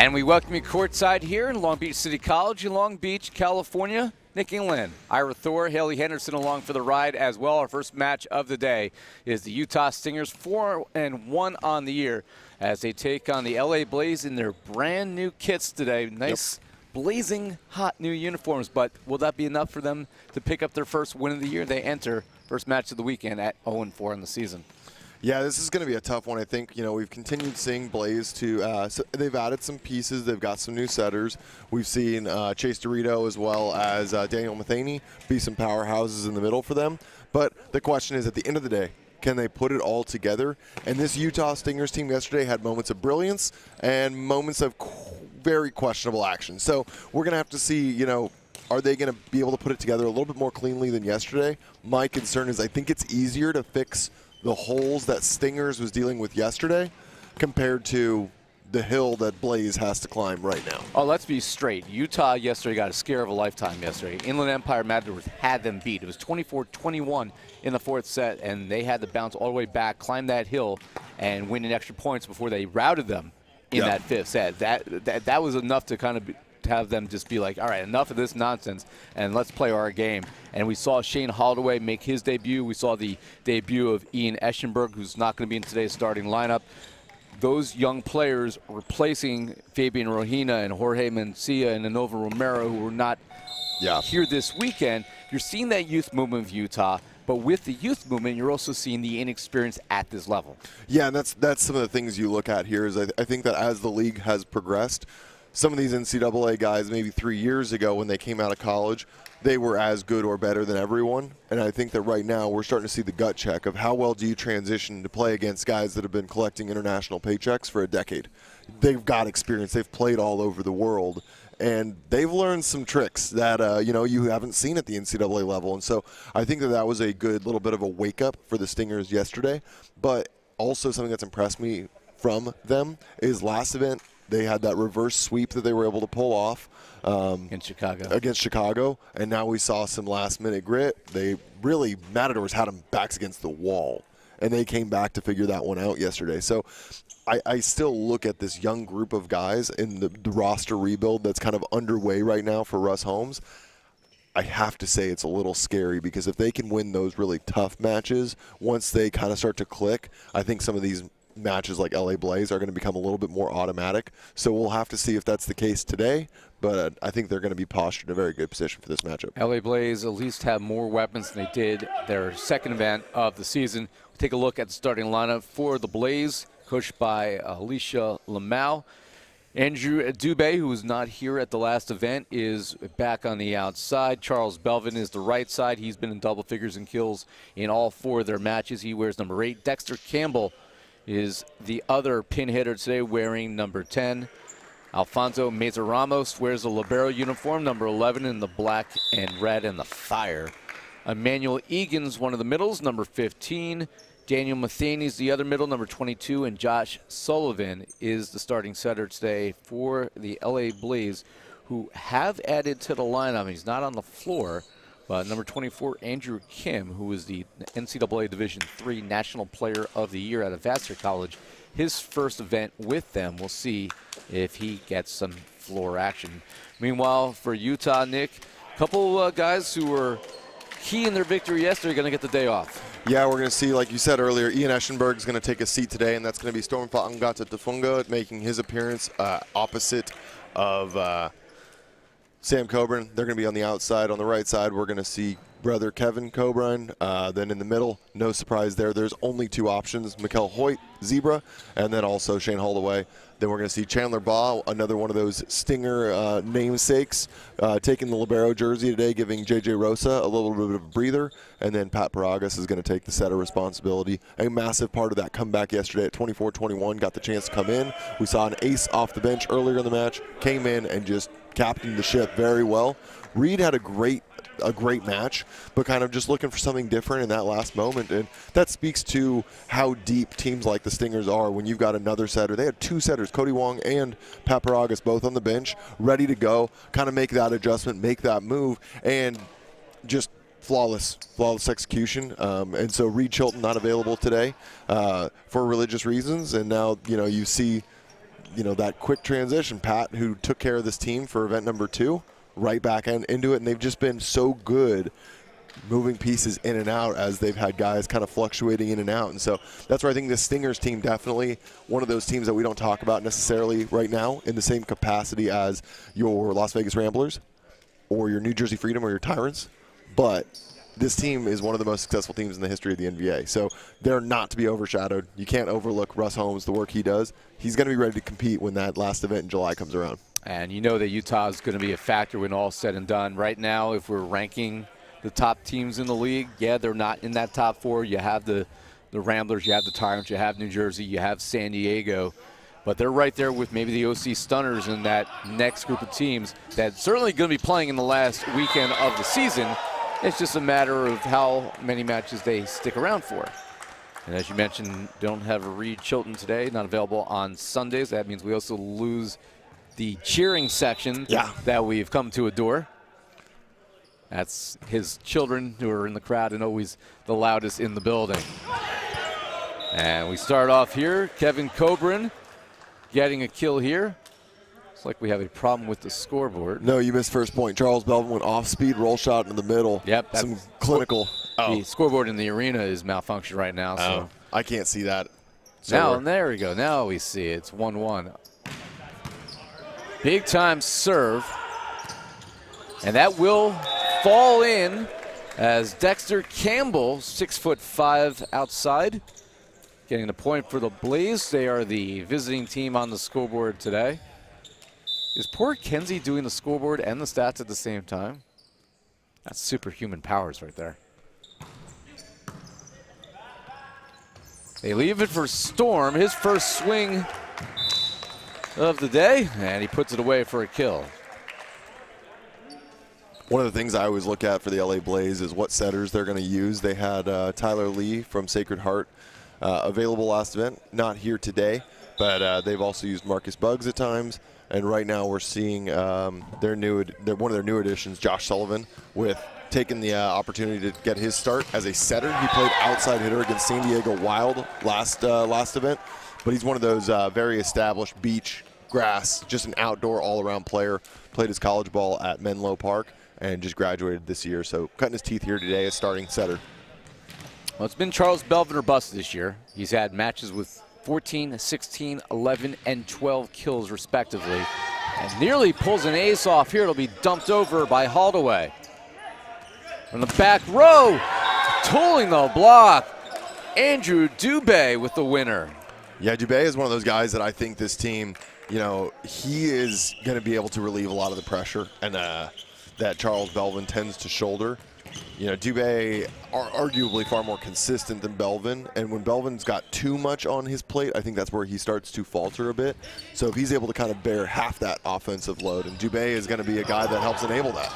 And we welcome you courtside here in Long Beach City College in Long Beach, California. Nick England, Ira Thor, Haley Henderson along for the ride as well. Our first match of the day is the Utah Stingers, 4-1 on the year, as they take on the LA Blaze in their brand new kits today. Nice, blazing hot new uniforms, but will that be enough for them to pick up their first win of the year? They enter first match of the weekend at 0-4 in the season. Yeah, this is going to be a tough one. I think, we've continued seeing Blaze to so they've added some pieces. They've got some new setters. We've seen Chase Dorito as well as Daniel Matheny be some powerhouses in the middle for them. But the question is, at the end of the day, can they put it all together? And this Utah Stingers team yesterday had moments of brilliance and moments of very questionable action. So we're going to have to see, are they going to be able to put it together a little bit more cleanly than yesterday? My concern is I think it's easier to fix the holes that Stingers was dealing with yesterday compared to the hill that Blaze has to climb right now. Oh, let's be straight. Utah yesterday got a scare of a lifetime yesterday. Inland Empire Matadors had them beat. It was 24-21 in the fourth set, and they had to bounce all the way back, climb that hill, and win in extra points before they routed them in that fifth set. That was enough to kind of to have them just be like, all right, enough of this nonsense, and let's play our game. And we saw Shane Holloway make his debut. We saw the debut of Ian Eschenberg, who's not going to be in today's starting lineup. Those young players replacing Fabian Rohina and Jorge Mencia and Anova Romero, who were not here this weekend. You're seeing that youth movement of Utah, but with the youth movement, you're also seeing the inexperience at this level. Yeah, and that's some of the things you look at here is I think that as the league has progressed, some of these NCAA guys maybe 3 years ago when they came out of college, they were as good or better than everyone. And I think that right now we're starting to see the gut check of how well do you transition to play against guys that have been collecting international paychecks for a decade. They've got experience. They've played all over the world. And they've learned some tricks that, you haven't seen at the NCAA level. And so I think that was a good little bit of a wake-up for the Stingers yesterday. But also something that's impressed me from them is last event, they had that reverse sweep that they were able to pull off against Chicago, and now we saw some last-minute grit. Matadors had them backs against the wall, and they came back to figure that one out yesterday. So I still look at this young group of guys in the roster rebuild that's kind of underway right now for Russ Holmes. I have to say it's a little scary because if they can win those really tough matches, once they kind of start to click, I think some of these matches like LA Blaze are going to become a little bit more automatic. So we'll have to see if that's the case today, but I think they're going to be postured in a very good position for this matchup. LA Blaze at least have more weapons than they did their second event of the season. We'll take a look at the starting lineup for the Blaze, coached by Alicia Lamau. Andrew Dubé, who was not here at the last event, is back on the outside. Charles Belvin is the right side. He's been in double figures in kills in all four of their matches. He wears number 8. Dexter Campbell is the other pin hitter today, wearing number 10. Alfonso Meza Ramos wears a libero uniform, number 11 in the black and red and the fire. Emmanuel Egan's one of the middles, number 15. Daniel Matheny is the other middle, number 22. And Josh Sullivan is the starting setter today for the LA Blaze, who have added to the lineup. He's not on the floor. Number 24, Andrew Kim, who is the NCAA Division III National Player of the Year out of Vassar College. His first event with them. We'll see if he gets some floor action. Meanwhile, for Utah, Nick, a couple guys who were key in their victory yesterday are going to get the day off. Yeah, we're going to see, like you said earlier, Ian Eschenberg is going to take a seat today, and that's going to be Storm Fatangata Tafunga making his appearance opposite of Sam Coburn. They're going to be on the outside. On the right side, we're going to see brother Kevin Coburn. Then in the middle, no surprise there. There's only 2 options, Mikkel Hoyt, Zebra, and then also Shane Holloway. Then we're going to see Chandler Baugh, another one of those Stinger namesakes, taking the libero jersey today, giving J.J. Rosa a little bit of a breather. And then Pat Paragas is going to take the setter responsibility. A massive part of that comeback yesterday at 24-21, got the chance to come in. We saw an ace off the bench earlier in the match, came in and just captained the ship very well. Reed had a great match, but kind of just looking for something different in that last moment. And that speaks to how deep teams like the Stingers are when you've got another setter. They had 2 setters, Cody Wong and Pat Paragas, both on the bench, ready to go, kind of make that adjustment, make that move, and just flawless execution. And so Reed Chilton not available today for religious reasons. And now, you see that quick transition, Pat, who took care of this team for event number 2, right back into it, and they've just been so good moving pieces in and out as they've had guys kind of fluctuating in and out. And so that's where I think the Stingers team definitely one of those teams that we don't talk about necessarily right now in the same capacity as your Las Vegas Ramblers or your New Jersey Freedom or your Tyrants. But this team is one of the most successful teams in the history of the NVA. So they're not to be overshadowed. You can't overlook Russ Holmes, the work he does. He's going to be ready to compete when that last event in July comes around. And you know that Utah is going to be a factor when all's said and done. Right now, if we're ranking the top teams in the league, yeah, they're not in that top 4. You have the Ramblers, you have the Tyrants, you have New Jersey, you have San Diego. But they're right there with maybe the OC Stunners in that next group of teams that's certainly going to be playing in the last weekend of the season. It's just a matter of how many matches they stick around for. And as you mentioned, don't have a Reed Chilton today, not available on Sundays. That means we also lose the cheering section that we've come to adore. That's his children who are in the crowd and always the loudest in the building. And we start off here. Kevin Coburn getting a kill here. Looks like we have a problem with the scoreboard. No, you missed first point. Charles Belvin went off speed, roll shot in the middle. Yep. Some clinical. The scoreboard in the arena is malfunctioned right now. So I can't see that. Now, there we go. Now we see it. It's 1-1. Big time serve. And that will fall in as Dexter Campbell, 6'5" outside, getting the point for the Blaze. They are the visiting team on the scoreboard today. Is poor Kenzie doing the scoreboard and the stats at the same time? That's superhuman powers right there. They leave it for Storm, his first swing of the day, and he puts it away for a kill. One of the things I always look at for the LA Blaze is what setters they're going to use. They had Tyler Lee from Sacred Heart available last event, not here today, but they've also used Marcus Buggs at times. And right now we're seeing one of their new additions, Josh Sullivan, with taking the opportunity to get his start as a setter. He played outside hitter against San Diego Wild last event, but he's one of those very established beach, grass, just an outdoor all-around player. Played his college ball at Menlo Park and just graduated this year. So cutting his teeth here today as starting setter. Well, it's been Charles Belvin or bust this year. He's had matches with 14, 16, 11, and 12 kills respectively. And nearly pulls an ace off here. It'll be dumped over by Holdaway. From the back row, tooling the block. Andrew Dubé with the winner. Yeah, Dubé is one of those guys that I think this team, he is going to be able to relieve a lot of the pressure and that Charles Belvin tends to shoulder. Dubé are arguably far more consistent than Belvin, and when Belvin's got too much on his plate, I think that's where he starts to falter a bit. So if he's able to kind of bear half that offensive load, and Dubé is going to be a guy that helps enable that.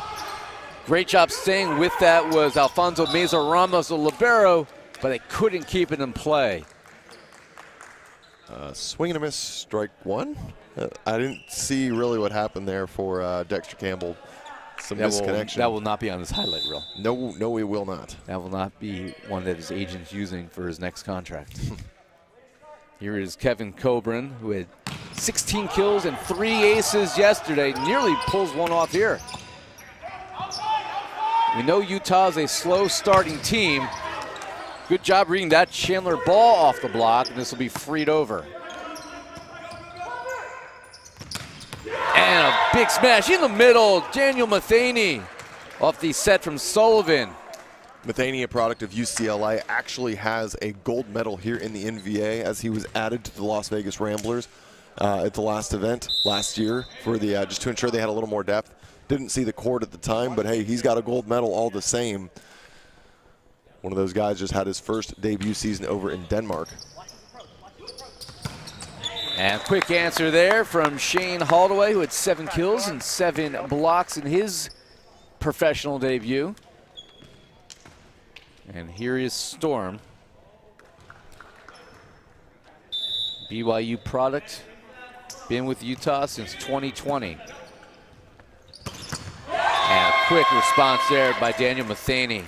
Great job staying with that was Alfonso Meza Ramos, the libero, but they couldn't keep it in play. Swing and a miss, strike one. I didn't see really what happened there for Dexter Campbell. Some misconnection. That will not be on his highlight reel. No, it will not. That will not be one that his agent's using for his next contract. Here is Kevin Coburn, who had 16 kills and 3 aces yesterday. Nearly pulls one off here. We know Utah is a slow starting team. Good job reading that Chandler ball off the block, and this will be freed over. And a big smash in the middle. Daniel Matheny off the set from Sullivan. Matheny, a product of UCLA, actually has a gold medal here in the NVA as he was added to the Las Vegas Ramblers at the last event last year for the just to ensure they had a little more depth. Didn't see the court at the time, but hey, he's got a gold medal all the same. One of those guys just had his first debut season over in Denmark. And quick answer there from Shane Holdaway, who had 7 kills and 7 blocks in his professional debut. And here is Storm. BYU product, been with Utah since 2020. And a quick response there by Daniel Matheny.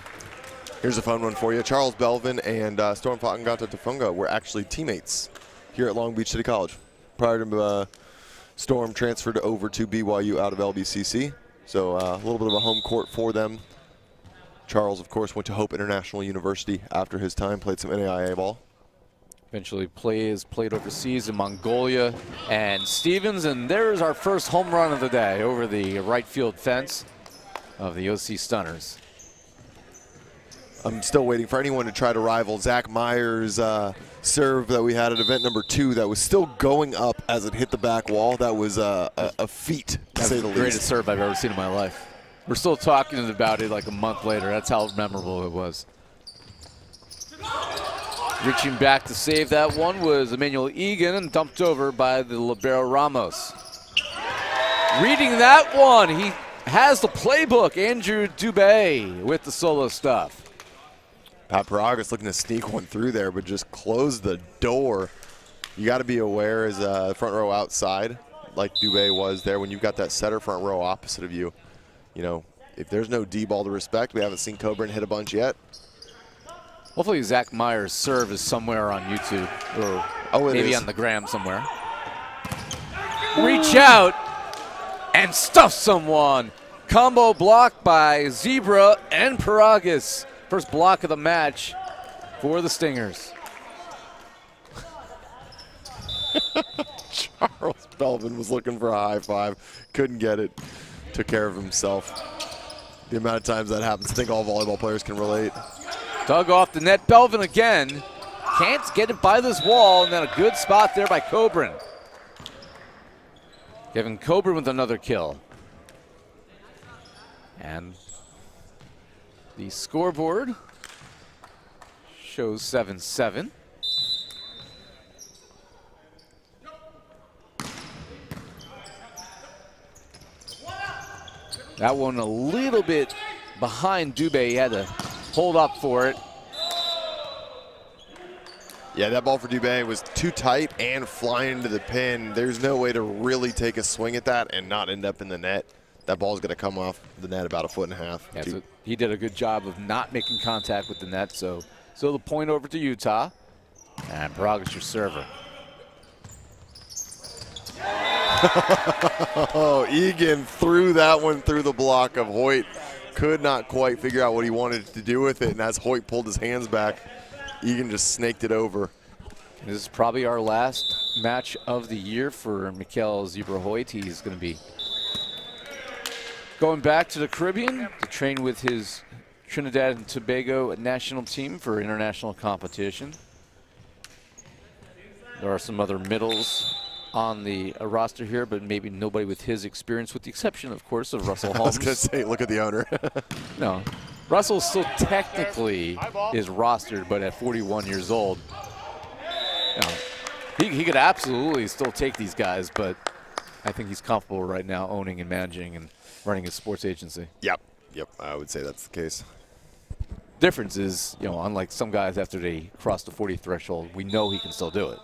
Here's a fun one for you. Charles Belvin and Storm Fatengata Tafunga were actually teammates here at Long Beach City College. prior to Storm transferred over to BYU out of LBCC. So a little bit of a home court for them. Charles, of course, went to Hope International University after his time, played some NAIA ball. Eventually played overseas in Mongolia and Stevens, and there's our first home run of the day over the right field fence of the OC Stunners. I'm still waiting for anyone to try to rival Zach Meyer's serve that we had at event number 2 that was still going up as it hit the back wall. That was a feat, to say the least. Greatest serve I've ever seen in my life. We're still talking about it like a month later. That's how memorable it was. Reaching back to save that one was Emmanuel Egan, and dumped over by the libero Ramos. Reading that one, he has the playbook. Andrew Dubé with the solo stuff. Pat Paragas looking to sneak one through there, but just close the door. You got to be aware as a front row outside, like Dubé was there, when you've got that setter front row opposite of you. You know, if there's no D ball to respect, we haven't seen Coburn hit a bunch yet. Hopefully Zach Meyer's serve is somewhere on YouTube or maybe on the gram somewhere. Reach out and stuff someone. Combo block by Zebra and Paragas. First block of the match for the Stingers. Charles Belvin was looking for a high five. Couldn't get it. Took care of himself. The amount of times that happens, I think all volleyball players can relate. Dug off the net. Belvin again. Can't get it by this wall, and then a good spot there by Coburn. Kevin Coburn with another kill. And the scoreboard shows 7-7. That one a little bit behind Dubé. He had to hold up for it. Yeah, that ball for Dubé was too tight and flying into the pin. There's no way to really take a swing at that and not end up in the net. That ball's going to come off the net about 1.5 feet. Yeah, so he did a good job of not making contact with the net. So the point over to Utah. And Paragas, your server. Oh, Egan threw that one through the block of Hoyt. Could not quite figure out what he wanted to do with it. And as Hoyt pulled his hands back, Egan just snaked it over. This is probably our last match of the year for Mikael Zebra Hoyt. He's going to be going back to the Caribbean to train with his Trinidad and Tobago national team for international competition. There are some other middles on the roster here, but maybe nobody with his experience, with the exception, of course, of Russell Holmes. I was going to say, look at the owner. No. Russell still technically is rostered, but at 41 years old, you know, he could absolutely still take these guys, but I think he's comfortable right now owning and managing and running his sports agency. Yep, I would say that's the case. Difference is, you know, unlike some guys after they cross the 40 threshold, we know he can still do it.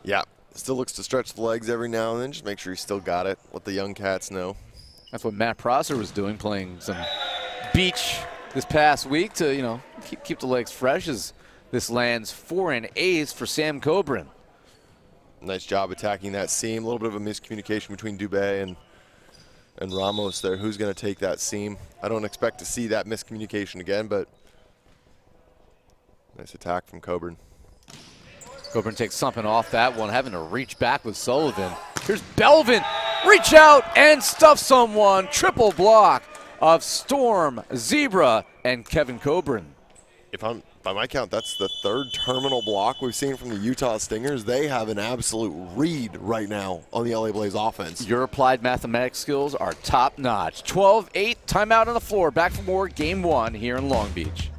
Yeah, still looks to stretch the legs every now and then, just make sure he's still got it, let the young cats know. That's what Matt Prosser was doing, playing some beach this past week to, you know, keep the legs fresh as this lands 4 and ace for Sam Coburn. Nice job attacking that seam. A little bit of a miscommunication between Dubé and Ramos there. Who's going to take that seam? I don't expect to see that miscommunication again, but nice attack from Coburn. Coburn takes something off that one, having to reach back with Sullivan. Here's Belvin. Reach out and stuff someone. Triple block of Storm, Zebra, and Kevin Coburn. By my count, that's the third terminal block we've seen from the Utah Stingers. They have an absolute read right now on the LA Blaze offense. Your applied mathematics skills are top-notch. 12-8, timeout on the floor. Back for more Game 1 here in Long Beach.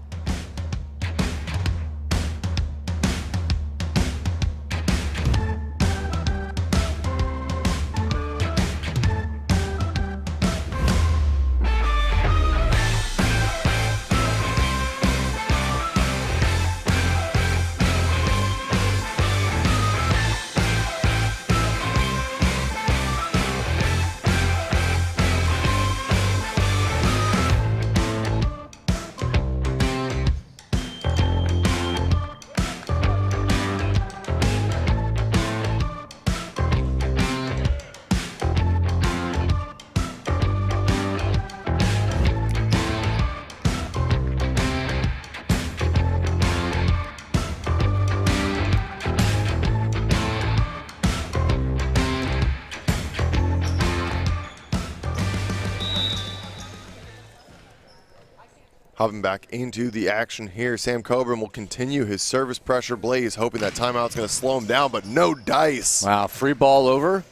Hopping back into the action here. Sam Coburn will continue his service pressure. Blaze hoping that timeout's going to slow him down, but no dice. Wow, free ball over.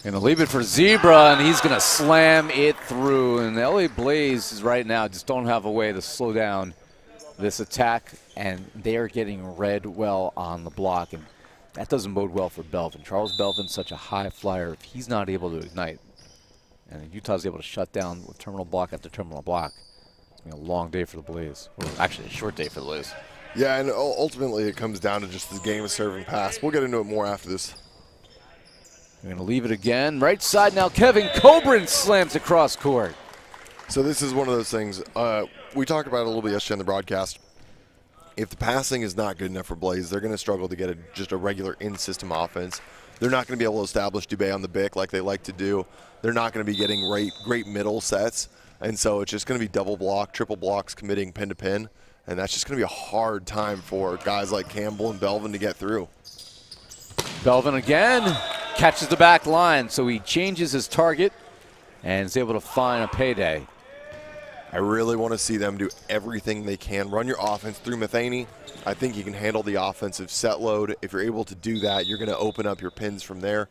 Going to leave it for Zebra, and he's going to slam it through. And the LA Blaze right now just don't have a way to slow down this attack, and they're getting read well on the block. And that doesn't bode well for Belvin. Charles Belvin's such a high flyer. If he's not able to ignite, and Utah's able to shut down with terminal block after terminal block, a long day for the Blaze. Or actually, a short day for the Blaze. Yeah, and ultimately it comes down to just the game of serve and pass. We'll get into it more after this. We're going to leave it again. Right side now, Kevin Coburn slams across court. So this is one of those things. We talked about it a little bit yesterday on the broadcast. If the passing is not good enough for Blaze, they're going to struggle to get just a regular in-system offense. They're not going to be able to establish Dubé on the BIC like they like to do. They're not going to be getting great middle sets. And so it's just going to be double block, triple blocks, committing pin to pin. And that's just going to be a hard time for guys like Campbell and Belvin to get through. Belvin again catches the back line, so he changes his target and is able to find a payday. I really want to see them do everything they can. Run your offense through Matheny. I think you can handle the offensive set load. If you're able to do that, you're going to open up your pins from there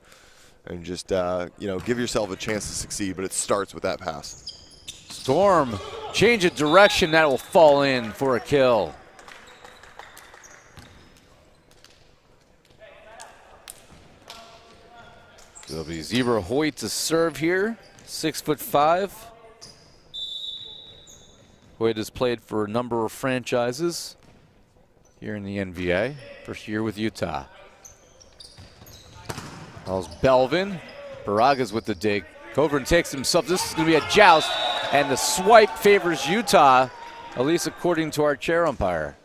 and just give yourself a chance to succeed, but it starts with that pass. Storm, change of direction, that will fall in for a kill. It'll be Zebra Hoyt to serve here, 6'5". Hoyt has played for a number of franchises here in the NVA. First year with Utah. Calls Belvin. Baraga's with the dig. Coburn takes himself. This is going to be a joust. And the swipe favors Utah, at least according to our chair umpire.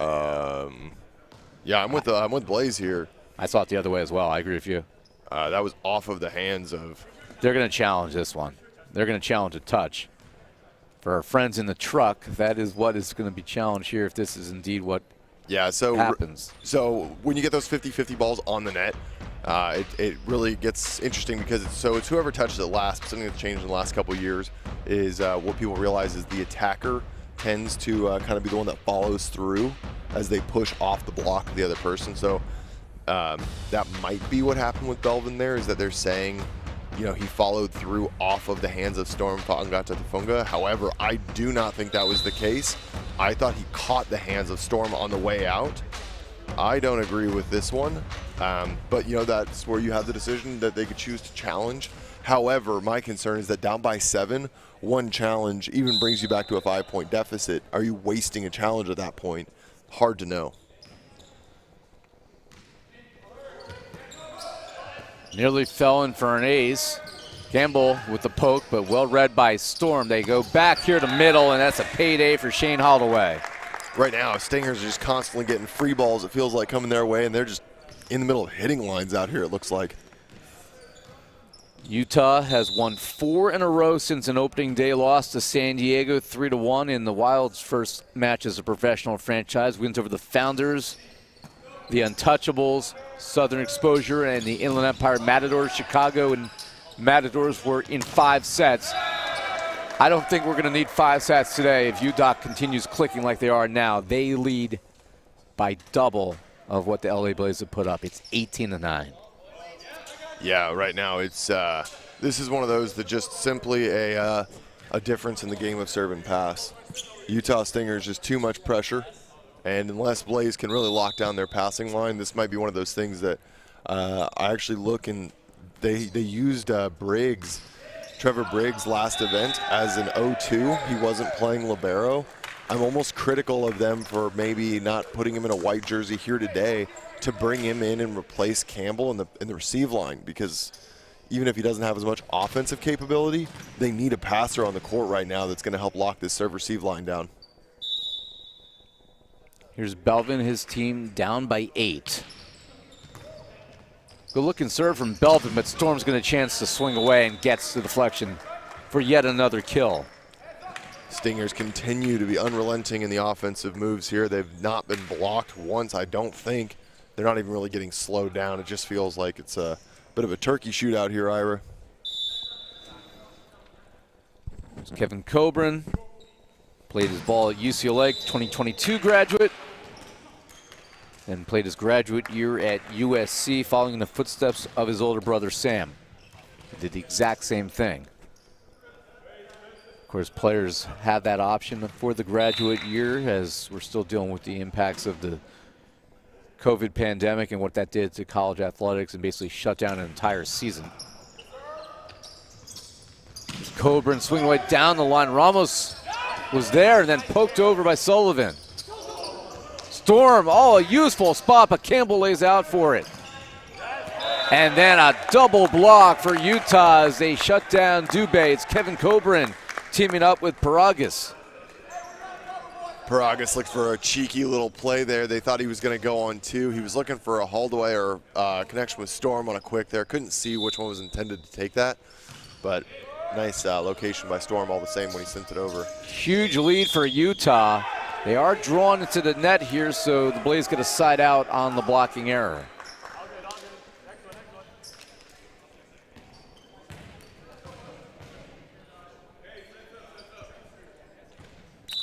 Yeah, I'm with Blaze here. I saw it the other way as well. I agree with you. That was off of the hands of. They're going to challenge this one. They're going to challenge a touch. For our friends in the truck, that is what is going to be challenged here if this is indeed what happens. So when you get those 50-50 balls on the net, it really gets interesting because it's whoever touches it last. Something that's changed in the last couple of years is what people realize is the attacker tends to kind of be the one that follows through as they push off the block of the other person. So that might be what happened with Belvin there, is that they're saying, he followed through off of the hands of Storm Fa'angata Tufunga. However, I do not think that was the case. I thought he caught the hands of Storm on the way out. I don't agree with this one, but that's where you have the decision that they could choose to challenge. However, my concern is that down by 7, one challenge even brings you back to a 5-point deficit. Are you wasting a challenge at that point? Hard to know. Nearly fell in for an ace. Campbell with the poke, but well read by Storm. They go back here to middle, and that's a payday for Shane Holloway. Right now, Stingers are just constantly getting free balls, it feels like, coming their way, and they're just in the middle of hitting lines out here, it looks like. Utah has won 4 in a row since an opening day loss to San Diego, 3-1 in the Wild's first match as a professional franchise. Wins over the Founders, the Untouchables, Southern Exposure, and the Inland Empire Matadors. Chicago and Matadors were in 5 sets. I don't think we're going to need 5 sets today if UDOC continues clicking like they are now. They lead by double of what the LA Blaze have put up. It's 18-9. Yeah, right now it's this is one of those that just simply a difference in the game of serve and pass. Utah Stingers just too much pressure, and unless Blaze can really lock down their passing line, this might be one of those things that I actually look and they used Briggs. Trevor Briggs' last event as an 0-2. He wasn't playing libero. I'm almost critical of them for maybe not putting him in a white jersey here today to bring him in and replace Campbell in the receive line, because even if he doesn't have as much offensive capability, they need a passer on the court right now that's going to help lock this serve-receive line down. Here's Belvin, his team down by 8. Good looking serve from Belvin, but Storm's going to chance to swing away and gets the deflection for yet another kill. Stingers continue to be unrelenting in the offensive moves here. They've not been blocked once, I don't think. They're not even really getting slowed down. It just feels like it's a bit of a turkey shootout here, Ira. There's Kevin Coburn. Played his ball at UCLA, 2022 graduate. And played his graduate year at USC, following in the footsteps of his older brother, Sam. He did the exact same thing. Of course, players have that option for the graduate year, as we're still dealing with the impacts of the COVID pandemic and what that did to college athletics and basically shut down an entire season. Coburn swinging right down the line. Ramos was there and then poked over by Sullivan. Storm, a useful spot, but Campbell lays out for it. And then a double block for Utah as they shut down Dubé. It's Kevin Coburn teaming up with Paragas. Paragas looked for a cheeky little play there. They thought he was going to go on two. He was looking for a Holdaway or connection with Storm on a quick there. Couldn't see which one was intended to take that, but nice location by Storm all the same when he sent it over. Huge lead for Utah. They are drawn into the net here, so the Blaze get a side out on the blocking error.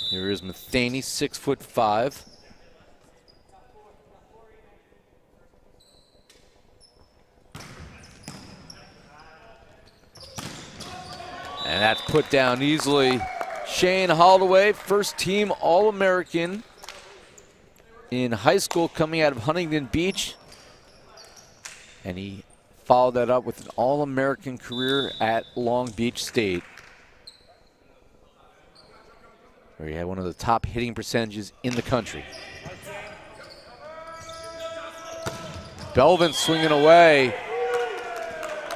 Here is Matheny, 6'5". And that's put down easily. Shane Holloway, first team All-American in high school coming out of Huntington Beach. And he followed that up with an All-American career at Long Beach State, where he had one of the top hitting percentages in the country. Belvin swinging away.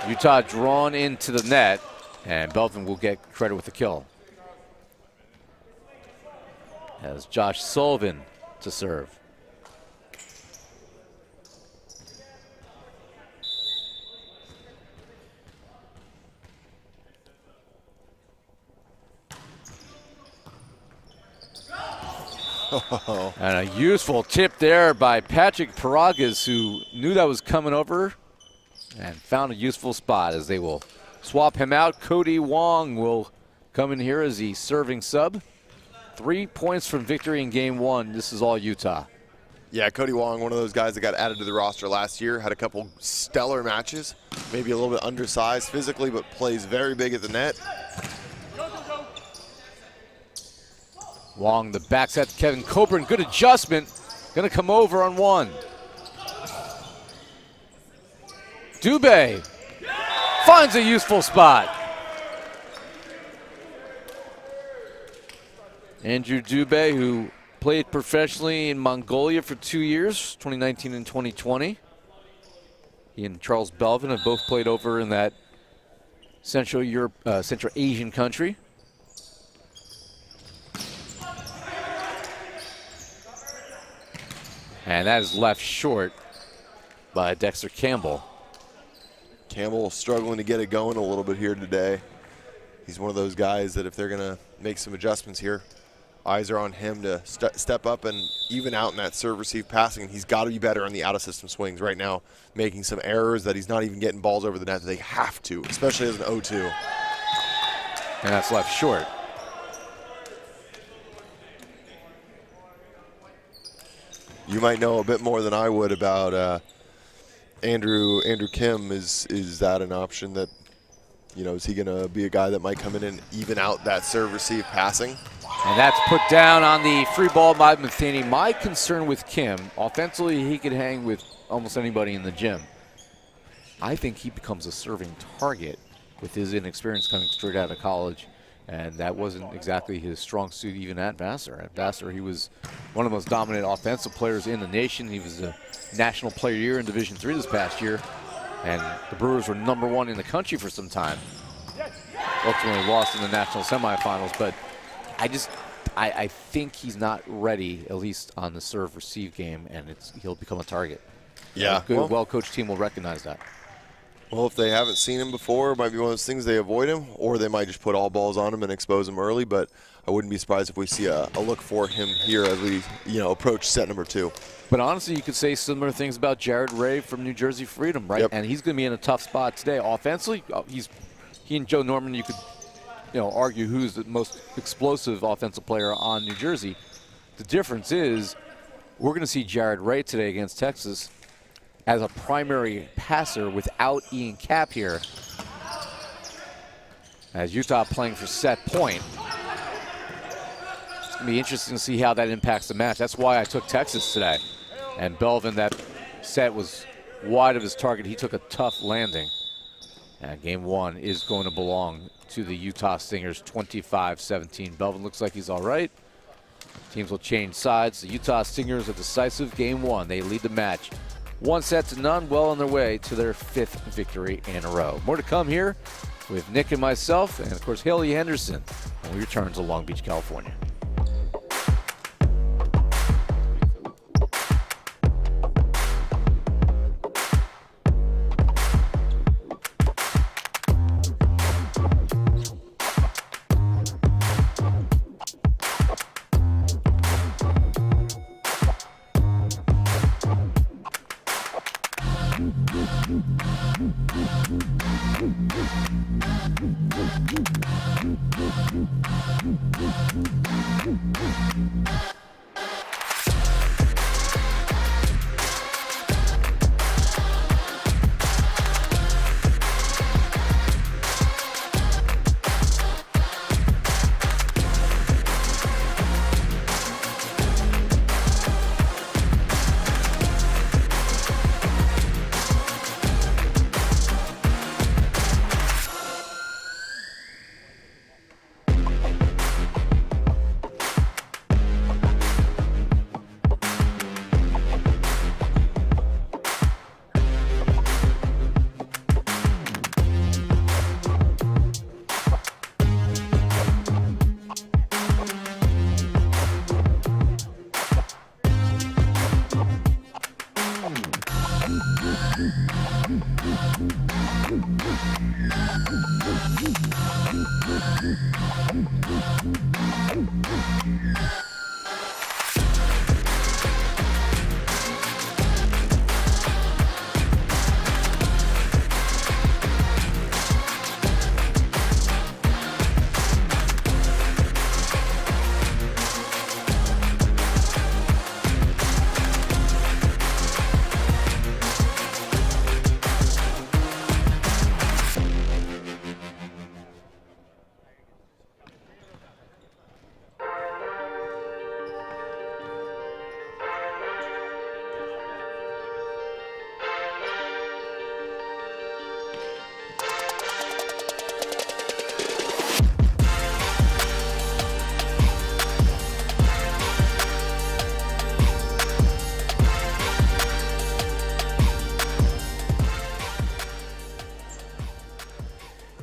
Utah drawn into the net, and Belvin will get credit with the kill. As Josh Sullivan to serve. And a useful tip there by Patrick Paragas, who knew that was coming over and found a useful spot as they will swap him out. Cody Wong will come in here as the serving sub. 3 points from victory in game one. This is all Utah. Yeah, Cody Wong, one of those guys that got added to the roster last year, had a couple stellar matches, maybe a little bit undersized physically, but plays very big at the net. Wong, the back set to Kevin Coburn. Good adjustment. Going to come over on one. Dubé finds a useful spot. Andrew Dubé, who played professionally in Mongolia for 2 years, 2019 and 2020. He and Charles Belvin have both played over in that Central Asian country. And that is left short by Dexter Campbell. Campbell struggling to get it going a little bit here today. He's one of those guys that if they're going to make some adjustments here, eyes are on him to step up and even out in that serve receive passing. He's got to be better on the out of system swings right now, making some errors that he's not even getting balls over the net that they have to, especially as an 0-2. And that's left short. You might know a bit more than I would about Andrew Kim. Is that an option that, you know, is he going to be a guy that might come in and even out that serve receive passing? And that's put down on the free ball by Matheny. My concern with Kim, offensively, he could hang with almost anybody in the gym. I think he becomes a serving target with his inexperience coming straight out of college. And that wasn't exactly his strong suit even at Vassar. At Vassar, he was one of the most dominant offensive players in the nation. He was a National Player of the Year in Division III this past year. And the Brewers were #1 in the country for some time. Ultimately lost in the national semifinals, but I think he's not ready, at least on the serve receive game, and he'll become a target. Yeah. A good, well-coached team will recognize that. Well, if they haven't seen him before, it might be one of those things they avoid him, or they might just put all balls on him and expose him early. But I wouldn't be surprised if we see a look for him here as we, approach set number 2. But honestly, you could say similar things about Jared Ray from New Jersey Freedom, right? Yep. And he's going to be in a tough spot today. Offensively, he and Joe Norman, you could argue who's the most explosive offensive player on New Jersey. The difference is we're going to see Jared Wright today against Texas as a primary passer without Ian Cap here. As Utah playing for set point. It's going to be interesting to see how that impacts the match. That's why I took Texas today. And Belvin, that set was wide of his target. He took a tough landing. And game one is going to belong to the Utah Stingers, 25-17. Belvin looks like he's all right. Teams will change sides. The Utah Stingers are decisive. Game one, they lead the match. 1-0, well on their way to their 5th victory in a row. More to come here with Nick and myself, and of course Haley Henderson when we return to Long Beach, California.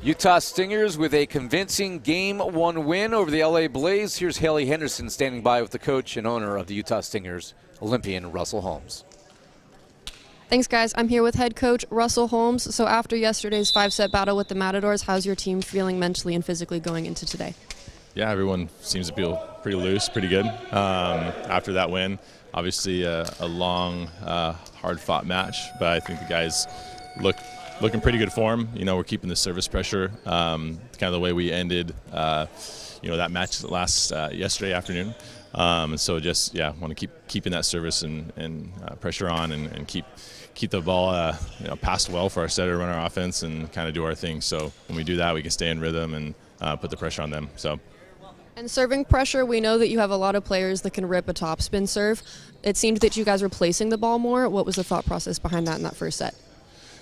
Utah Stingers with a convincing Game 1 win over the LA Blaze. Here's Haley Henderson standing by with the coach and owner of the Utah Stingers, Olympian Russell Holmes. Thanks, guys. I'm here with head coach Russell Holmes. So after yesterday's 5-set battle with the Matadors, how's your team feeling mentally and physically going into today? Yeah, everyone seems to feel pretty loose, pretty good after that win. Obviously a long, hard-fought match, but I think the guys looking pretty good form. We're keeping the service pressure, kind of the way we ended, that match yesterday afternoon. And so just, want to keep keeping that service and pressure on and keep the ball, passed well for our setter, run our offense, and kind of do our thing. So when we do that, we can stay in rhythm and put the pressure on them. So. And serving pressure, we know that you have a lot of players that can rip a topspin serve. It seemed that you guys were placing the ball more. What was the thought process behind that in that first set?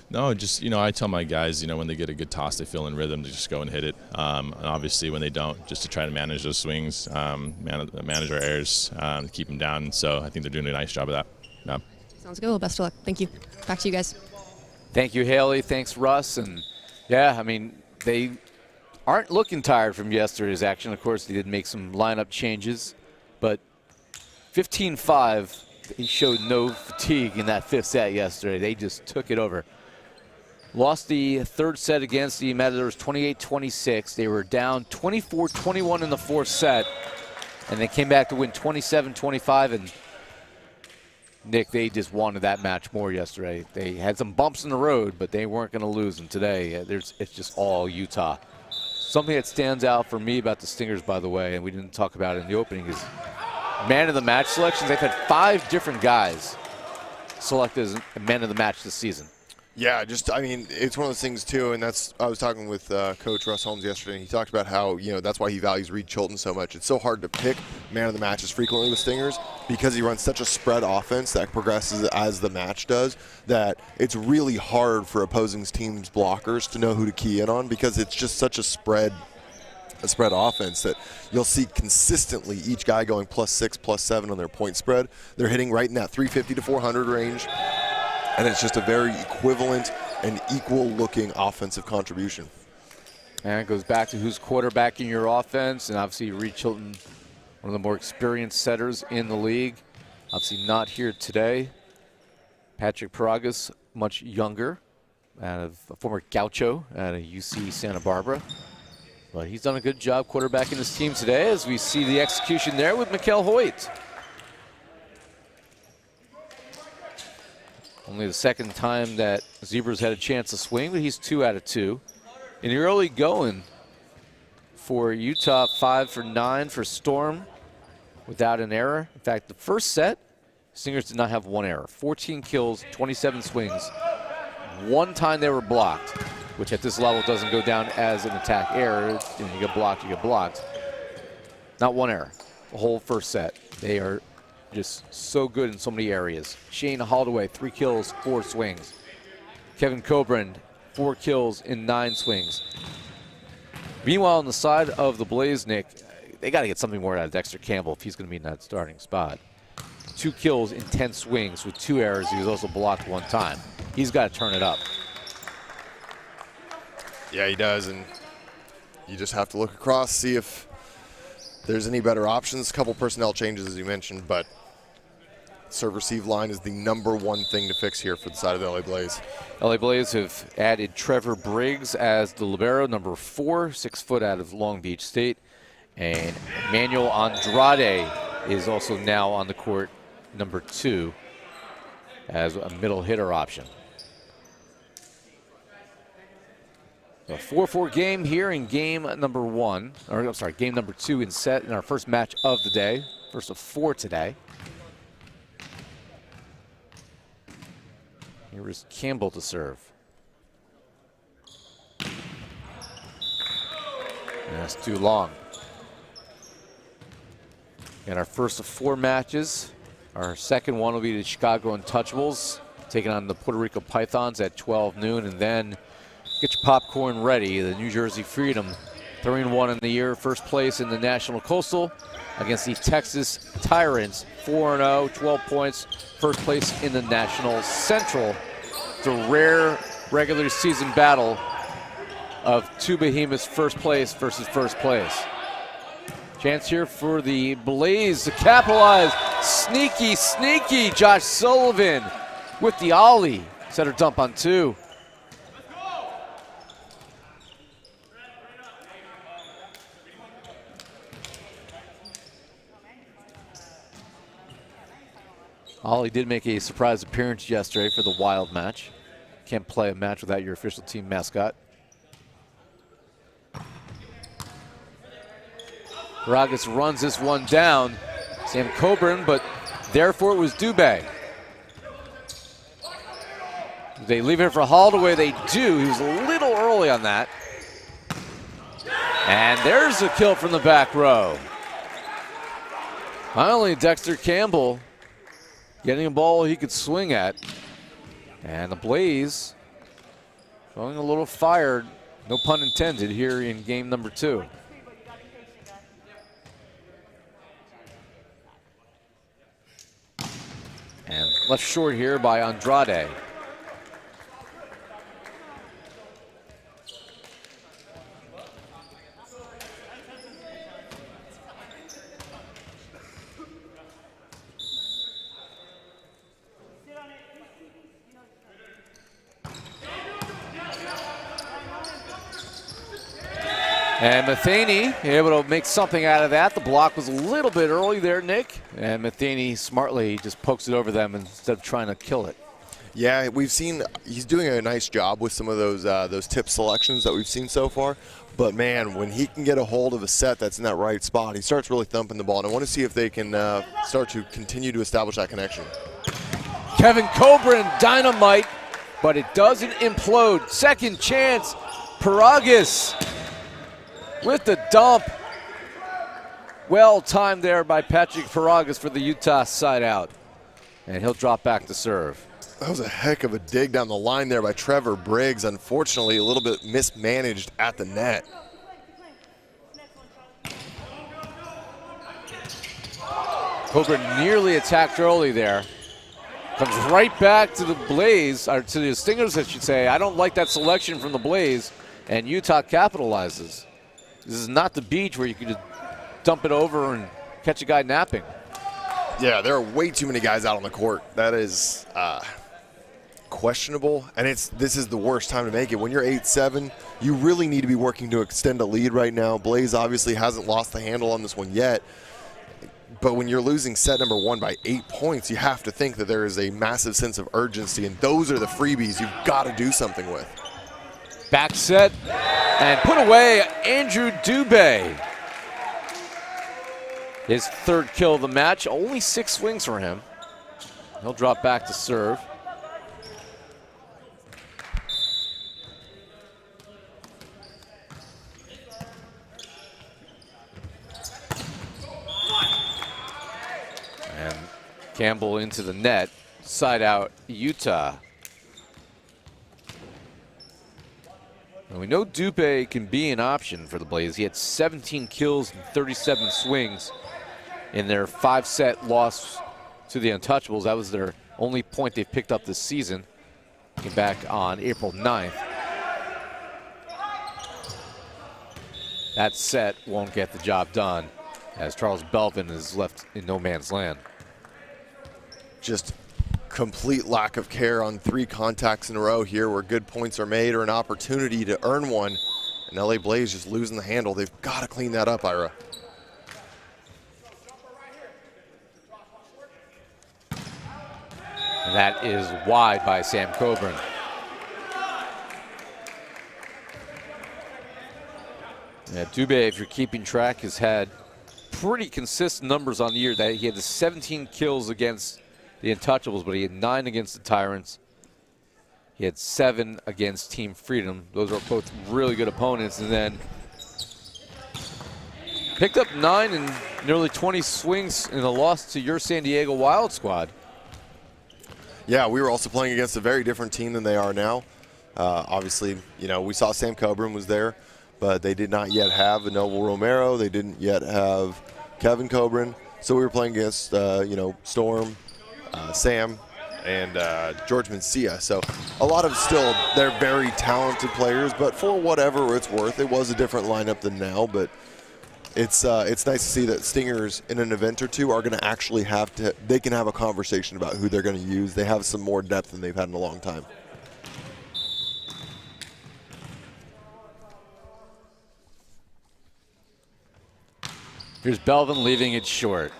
No, just, I tell my guys, when they get a good toss, they feel in rhythm to just go and hit it. And obviously when they don't, just to try to manage those swings, manage our errors, keep them down. So I think they're doing a nice job of that. Yeah. Sounds good. Well, best of luck. Thank you. Back to you guys. Thank you, Haley. Thanks, Russ. And, they aren't looking tired from yesterday's action. Of course, they did make some lineup changes. But 15-5, he showed no fatigue in that fifth set yesterday. They just took it over. Lost the third set against the Matadors 28-26. They were down 24-21 in the fourth set. And they came back to win 27-25. And Nick, they just wanted that match more yesterday. They had some bumps in the road, but they weren't going to lose. And today, it's just all Utah. Something that stands out for me about the Stingers, by the way, and we didn't talk about it in the opening, is man of the match selections. They've had 5 different guys selected as man of the match this season. Yeah, I mean, it's one of those things too, and I was talking with Coach Russ Holmes yesterday, and he talked about how, that's why he values Reed Chilton so much. It's so hard to pick man of the matches frequently with Stingers because he runs such a spread offense that progresses as the match does, that it's really hard for opposing teams' blockers to know who to key in on because it's just such a spread offense that you'll see consistently each guy going +6, +7 on their point spread. They're hitting right in that 350 to 400 range. And it's just a very equivalent and equal-looking offensive contribution. And it goes back to who's quarterbacking your offense. And obviously, Reed Chilton, one of the more experienced setters in the league. Obviously not here today. Patrick Paragas, much younger, out of a former Gaucho out of UC Santa Barbara. But he's done a good job quarterbacking his team today, as we see the execution there with Mikkel Hoyt. Only the second time that Zebras had a chance to swing, but he's 2 out of 2. In the early going for Utah, 5 for 9 for Storm without an error. In fact, the first set, Stingers did not have 1 error. 14 kills, 27 swings. 1 time they were blocked, which at this level doesn't go down as an attack error. You get blocked, you get blocked. Not 1 error, the whole first set. They are just so good in so many areas. Shane Holdaway, 3 kills, 4 swings. Kevin Coburn, 4 kills in 9 swings. Meanwhile, on the side of the Blaze, Nick, they got to get something more out of Dexter Campbell if he's going to be in that starting spot. 2 kills in 10 swings with 2 errors. He was also blocked 1 time. He's got to turn it up. Yeah, he does, and you just have to look across, see if there's any better options. A couple personnel changes, as you mentioned, but serve-receive line is the #1 thing to fix here for the side of the LA Blaze. LA Blaze have added Trevor Briggs as the libero, number 4, 6 foot out of Long Beach State. And Manuel Andrade is also now on the court, number 2, as a middle hitter option. A 4-4 game here in game number 1, or I'm sorry, game number 2 in our first match of the day, first of 4 today. Here is Campbell to serve. And that's too long. And our first of 4 matches, our second one will be the Chicago Untouchables, taking on the Puerto Rico Pythons at 12 noon, and then get your popcorn ready. The New Jersey Freedom, 3-1 in the year, first place in the National Coastal against the Texas Tyrants, 4-0, 12 points, first place in the National Central. It's a rare regular season battle of 2 behemoths, first place versus first place. Chance here for the Blaze to capitalize. Sneaky, sneaky Josh Sullivan with the ollie. Center dump on 2. Ollie did make a surprise appearance yesterday for the Wild match. Can't play a match without your official team mascot. Paragas runs this one down. Sam Coburn, but therefore it was Dubé. They leave it for Holdaway. They do. He was a little early on that. And there's a kill from the back row. Finally, Dexter Campbell getting a ball he could swing at. And the Blaze showing a little fire, no pun intended, here in game number 2. And left short here by Andrade. And Matheny able to make something out of that. The block was a little bit early there, Nick. And Matheny smartly just pokes it over them instead of trying to kill it. Yeah, we've seen he's doing a nice job with some of those tip selections that we've seen so far. But man, when he can get a hold of a set that's in that right spot, he starts really thumping the ball. And I want to see if they can start to continue to establish that connection. Kevin Coburn, dynamite, but it doesn't implode. Second chance, Paragas with the dump. Well timed there by Patrick Paragas for the Utah side out. And he'll drop back to serve. That was a heck of a dig down the line there by Trevor Briggs. Unfortunately, a little bit mismanaged at the net. Coburn nearly attacked early there. Comes right back to the Blaze, or to the Stingers, I should say. I don't like that selection from the Blaze, and Utah capitalizes. This is not the beach where you can just dump it over and catch a guy napping. Yeah, there are way too many guys out on the court. That is questionable, and this is the worst time to make it. When you're 8-7, you really need to be working to extend a lead right now. Blaze obviously hasn't lost the handle on this one yet, but when you're losing set number 1 by 8 points, you have to think that there is a massive sense of urgency, and those are the freebies you've got to do something with. Back set and put away Andrew Dubé. His third kill of the match, only 6 swings for him. He'll drop back to serve. And Campbell into the net, side out Utah. And we know Dubé can be an option for the Blaze. He had 17 kills and 37 swings in their 5-set loss to the Untouchables. That was their only point they've picked up this season. Came back on April 9th. That set won't get the job done as Charles Belvin is left in no man's land. Just complete lack of care on 3 contacts in a row here where good points are made or an opportunity to earn one. And LA Blaze just losing the handle. They've got to clean that up, Ira. And that is wide by Sam Coburn. Yeah, Dubé, if you're keeping track, has had pretty consistent numbers on the year. That he had the 17 kills against the Untouchables, but he had 9 against the Tyrants. He had 7 against Team Freedom. Those are both really good opponents. And then picked up 9 and nearly 20 swings in a loss to your San Diego Wild squad. Yeah, we were also playing against a very different team than they are now. Obviously, you know, we saw Sam Coburn was there, but they did not yet have Noble Romero. They didn't yet have Kevin Coburn. So we were playing against, you know, Storm, Sam, and George Mencia. So a lot of still, they're very talented players, but for whatever it's worth, it was a different lineup than now. But it's nice to see that Stingers in an event or two are going to actually have to, they can have a conversation about who they're going to use. They have some more depth than they've had in a long time. Here's Belvin leaving it short.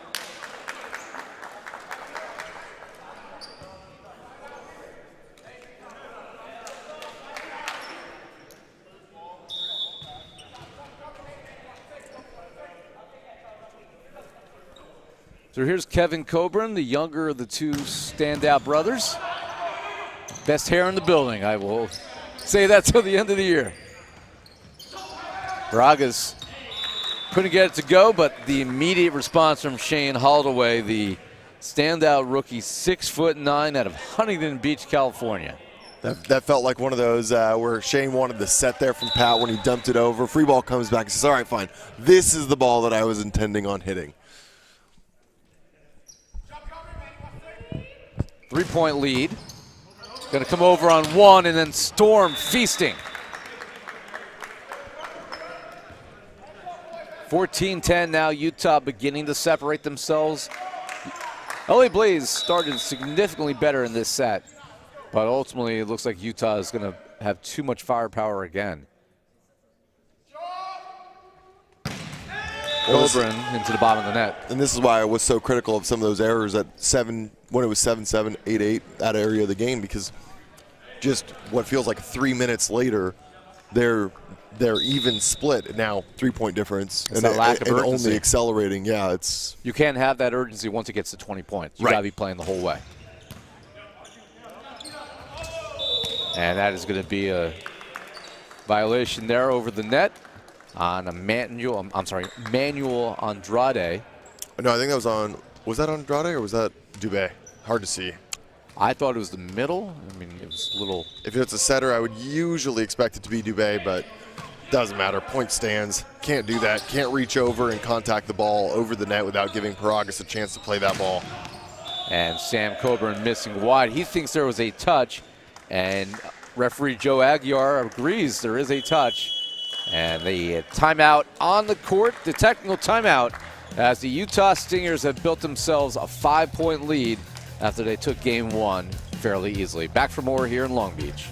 So here's Kevin Coburn, the younger of the 2 standout brothers. Best hair in the building, I will say that till the end of the year. Bragas couldn't get it to go, but the immediate response from Shane Holdaway, the standout rookie, 6'9" out of Huntington Beach, California. That felt like one of those where Shane wanted the set there from Pat when he dumped it over. Free ball comes back and says, all right, fine. This is the ball that I was intending on hitting. 3-point lead. Going to come over on 1 and then Storm feasting. 14-10 now, Utah beginning to separate themselves. LA Blaze started significantly better in this set, but ultimately it looks like Utah is going to have too much firepower again. Coburn into the bottom of the net. And this is why I was so critical of some of those errors at 7, when it was 7-7, 8-8, that area of the game, because just what feels like 3 minutes later, they're even split now, 3-point difference, It's that lack of and urgency. only accelerating. Yeah, it's You can't have that urgency once it gets to 20 points. You Right. got to be playing the whole way. And that is going to be a violation there over the net on a Manuel Andrade. no. I think that was on. Was that Andrade or was that Dubé? Hard to see. I thought it was the middle. I mean, it was a little. If it's a setter, I would usually expect it to be Dubé, but doesn't matter. Point stands. Can't do that. Can't reach over and contact the ball over the net without giving Paragas a chance to play that ball. And Sam Coburn missing wide. He thinks there was a touch, and referee Joe Aguiar agrees there is a touch. And the timeout on the court, the technical timeout, as the Utah Stingers have built themselves a 5-point lead after they took game 1 fairly easily. Back for more here in Long Beach.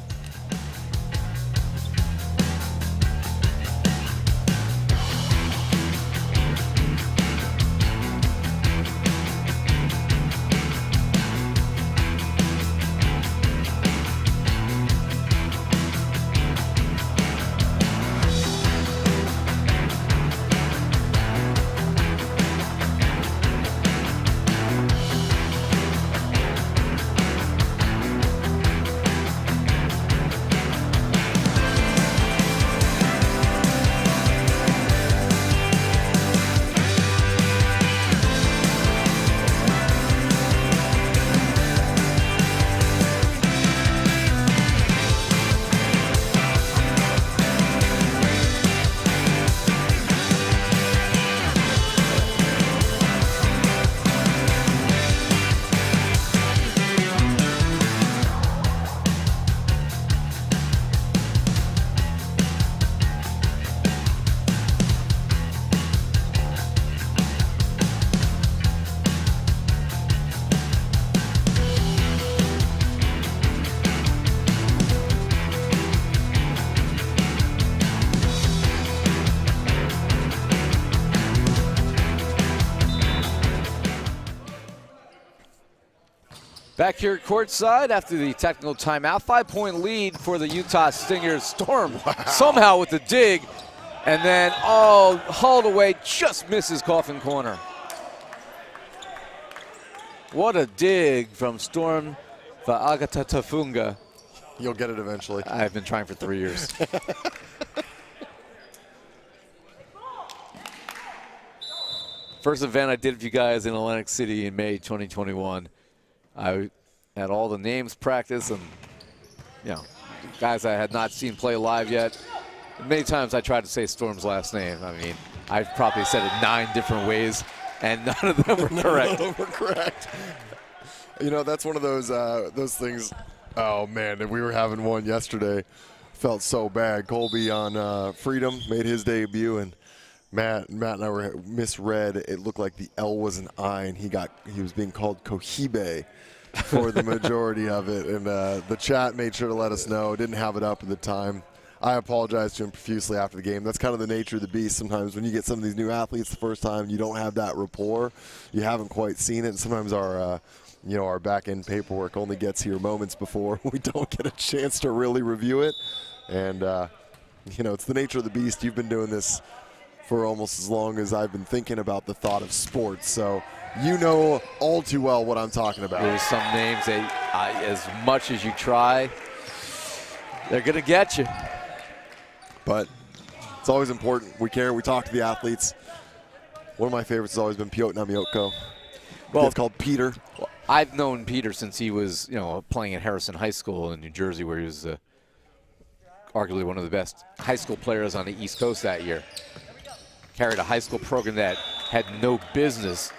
Back here courtside after the technical timeout. 5-point lead for the Utah Stingers. Storm somehow with the dig. And then, hauled away, just misses Coffin Corner. What a dig from Storm Va'agatafunga. You'll get it eventually. I've been trying for 3 years. First event I did with you guys in Atlantic City in May 2021. I had all the names practice and, guys I had not seen play live yet. Many times I tried to say Storm's last name. I mean, I've probably said it 9 different ways, and none of them were correct. None of them were correct. That's one of those things. Oh, man, and we were having one yesterday. Felt so bad. Colby on Freedom made his debut, and Matt and I were misread. It looked like the L was an I, and he was being called Cohibe for the majority of it. And the chat made sure to let us know. Didn't have it up at the time. I apologize to him profusely after the game. That's kind of the nature of the beast. Sometimes when you get some of these new athletes the first time, you don't have that rapport. You haven't quite seen it. And sometimes our back-end paperwork only gets here moments before we don't get a chance to really review it. And, it's the nature of the beast. You've been doing this for almost as long as I've been thinking about the thought of sports. So you know all too well what I'm talking about. There's some names that, as much as you try, they're going to get you. But it's always important. We care. We talk to the athletes. One of my favorites has always been Piotr Namiotko. Well, it's called Peter. Well, I've known Peter since he was, playing at Harrison High School in New Jersey, where he was arguably one of the best high school players on the East Coast that year. Carried a high school program that had no business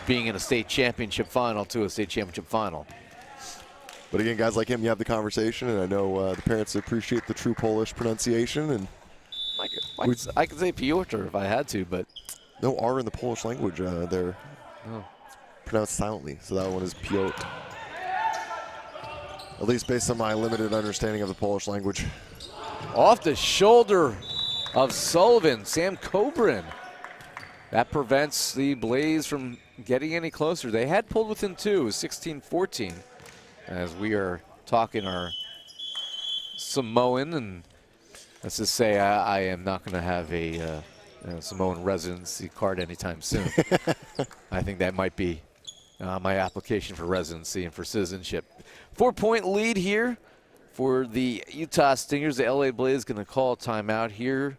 being in a state championship final to a state championship final. But again, guys like him, you have the conversation, and I know the parents appreciate the true Polish pronunciation. And I could say Piotr if I had to, but no R in the Polish language. They're pronounced silently, so that one is Piotr. At least based on my limited understanding of the Polish language. Off the shoulder of Sullivan, Sam Coburn that prevents the Blaze from getting any closer. They had pulled within 2, 16-14, as we are talking our Samoan, and let's just say I am not going to have a Samoan residency card anytime soon. I think that might be my application for residency and for citizenship. 4-point lead here for the Utah Stingers. The LA Blaze going to call a timeout here.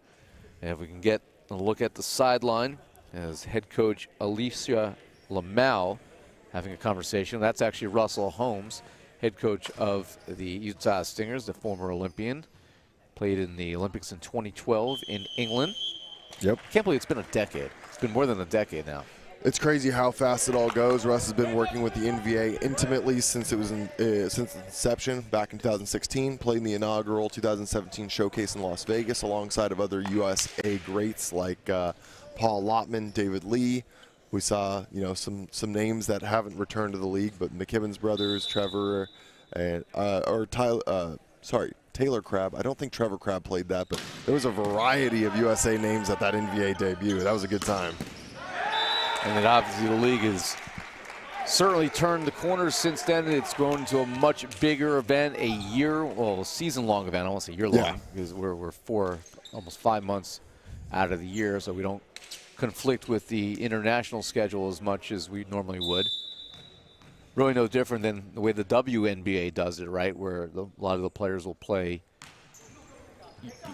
And if we can get a look at the sideline as head coach Alicia Lamau having a conversation. That's actually Russell Holmes, head coach of the Utah Stingers, the former Olympian. Played in the Olympics in 2012 in England. Yep. Can't believe it's been a decade. It's been more than a decade now. It's crazy how fast it all goes. Russ has been working with the NVA intimately since it was since its inception back in 2016. Played in the inaugural 2017 showcase in Las Vegas alongside of other USA greats like Paul Lottman, David Lee. We saw some names that haven't returned to the league, but McKibben's brothers, Trevor, and Taylor Crabb. I don't think Trevor Crabb played that, but there was a variety of USA names at that NVA debut. That was a good time. And then obviously the league has certainly turned the corner since then. It's grown into a much bigger event, a season-long event. I won't say year-long because we're almost 5 months out of the year, so we don't conflict with the international schedule as much as we normally would. Really no different than the way the WNBA does it, right, where a lot of the players will play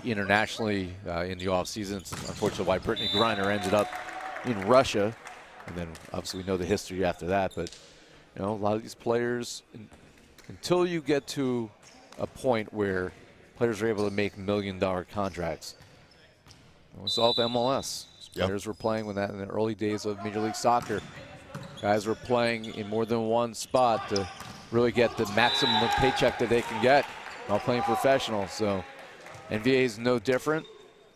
internationally in the offseason. It's unfortunately why Brittany Griner ended up in Russia. And then obviously we know the history after that. But, a lot of these players, until you get to a point where players are able to make million-dollar contracts, we saw the MLS. Yep. Players were playing when that in the early days of Major League Soccer. Guys were playing in more than one spot to really get the maximum paycheck that they can get while playing professional. So NVA is no different,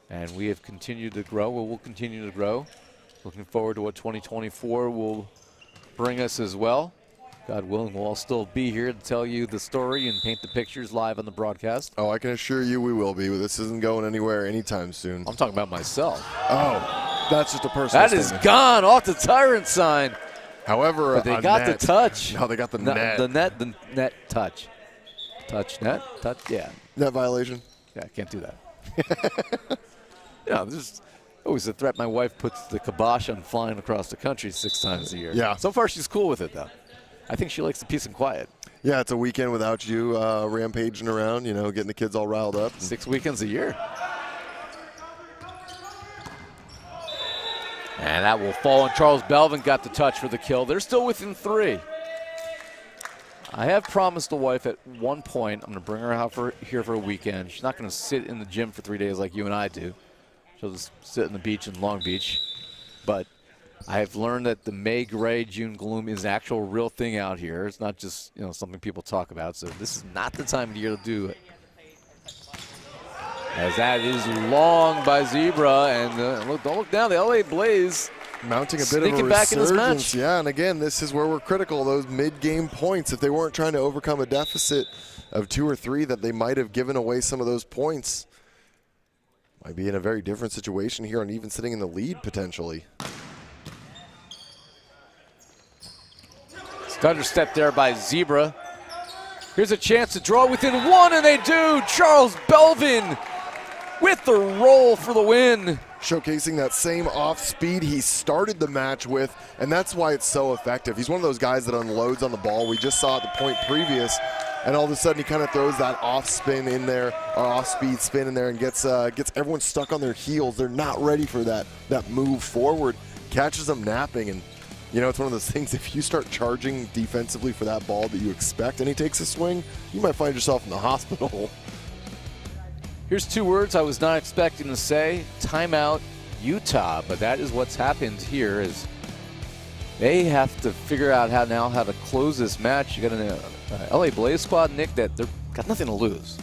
and we have continued to grow. We'll continue to grow. Looking forward to what 2024 will bring us as well. God willing, we'll all still be here to tell you the story and paint the pictures live on the broadcast. Oh, I can assure you we will be. This isn't going anywhere anytime soon. I'm talking about myself. Oh, that's just a personal That is statement. gone off the Tyrant sign. However, But they got net. the touch. No, they got the net. The net touch. Touch, net, touch, yeah. Net violation. Yeah, I can't do that. There's always a threat. My wife puts the kibosh on flying across the country 6 times a year. Yeah. So far, she's cool with it, though. I think she likes the peace and quiet. Yeah, it's a weekend without you rampaging around, getting the kids all riled up. 6 weekends a year. And that will fall, and Charles Belvin got the touch for the kill. They're still within 3. I have promised the wife at one point I'm going to bring her out here for a weekend. She's not going to sit in the gym for 3 days like you and I do. She'll just sit on the beach in Long Beach. But I have learned that the May gray, June gloom is an actual real thing out here. It's not just something people talk about. So this is not the time of the year to do it. As that is long by Zebra, and don't look down. The LA Blaze mounting a bit of a sneaking back in this resurgence. match. Yeah, and again, this is where we're critical. Those mid-game points, if they weren't trying to overcome a deficit of 2 or 3, that they might have given away some of those points. Might be in a very different situation here and even sitting in the lead potentially. Stutter step there by Zebra. Here's a chance to draw within 1, and they do. Charles Belvin with the roll for the win. Showcasing that same off speed he started the match with, and that's why it's so effective. He's one of those guys that unloads on the ball. We just saw at the point previous, and all of a sudden he kind of throws that off spin in there, or off speed spin in there, and gets everyone stuck on their heels. They're not ready for that move forward. Catches them napping, and it's one of those things, if you start charging defensively for that ball that you expect and he takes a swing, you might find yourself in the hospital. Here's 2 words I was not expecting to say. Timeout, Utah. But that is what's happened here is they have to figure out how to close this match. You got an LA Blaze squad, Nick, that they've got nothing to lose.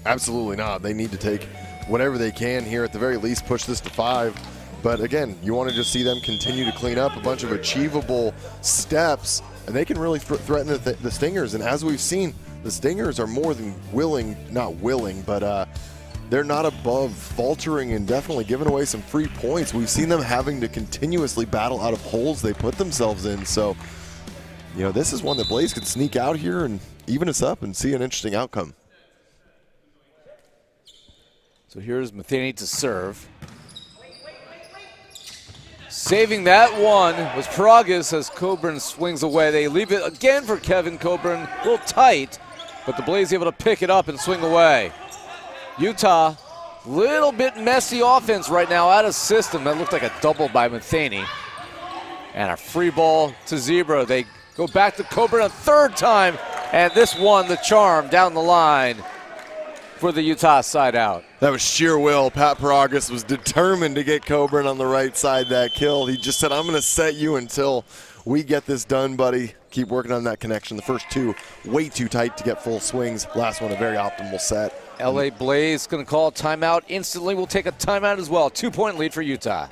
Absolutely not. They need to take whatever they can here, at the very least push this to 5. But again, you want to just see them continue to clean up a bunch of achievable steps, and they can really threaten the Stingers. And as we've seen, the Stingers are more than willing, not willing, but they're not above faltering and definitely giving away some free points. We've seen them having to continuously battle out of holes they put themselves in. So, you know, this is one that Blaze could sneak out here and even us up and see an interesting outcome. So here's Matheny to serve. Saving that one was Paragas as Coburn swings away. They leave it again for Kevin Coburn. A little tight, but the Blaze able to pick it up and swing away. Utah, little bit messy offense right now, out of system. That looked like a double by Matheny. And a free ball to Zebra. They go back to Coburn a third time, and this one, the charm down the line for the Utah side out. That was sheer will. Pat Paragas was determined to get Coburn on the right side that kill. He just said, I'm going to set you until we get this done, buddy. Keep working on that connection. The first two, way too tight to get full swings. Last one, a very optimal set. LA Blaze going to call a timeout instantly. We'll take a timeout as well. 2-point lead for Utah.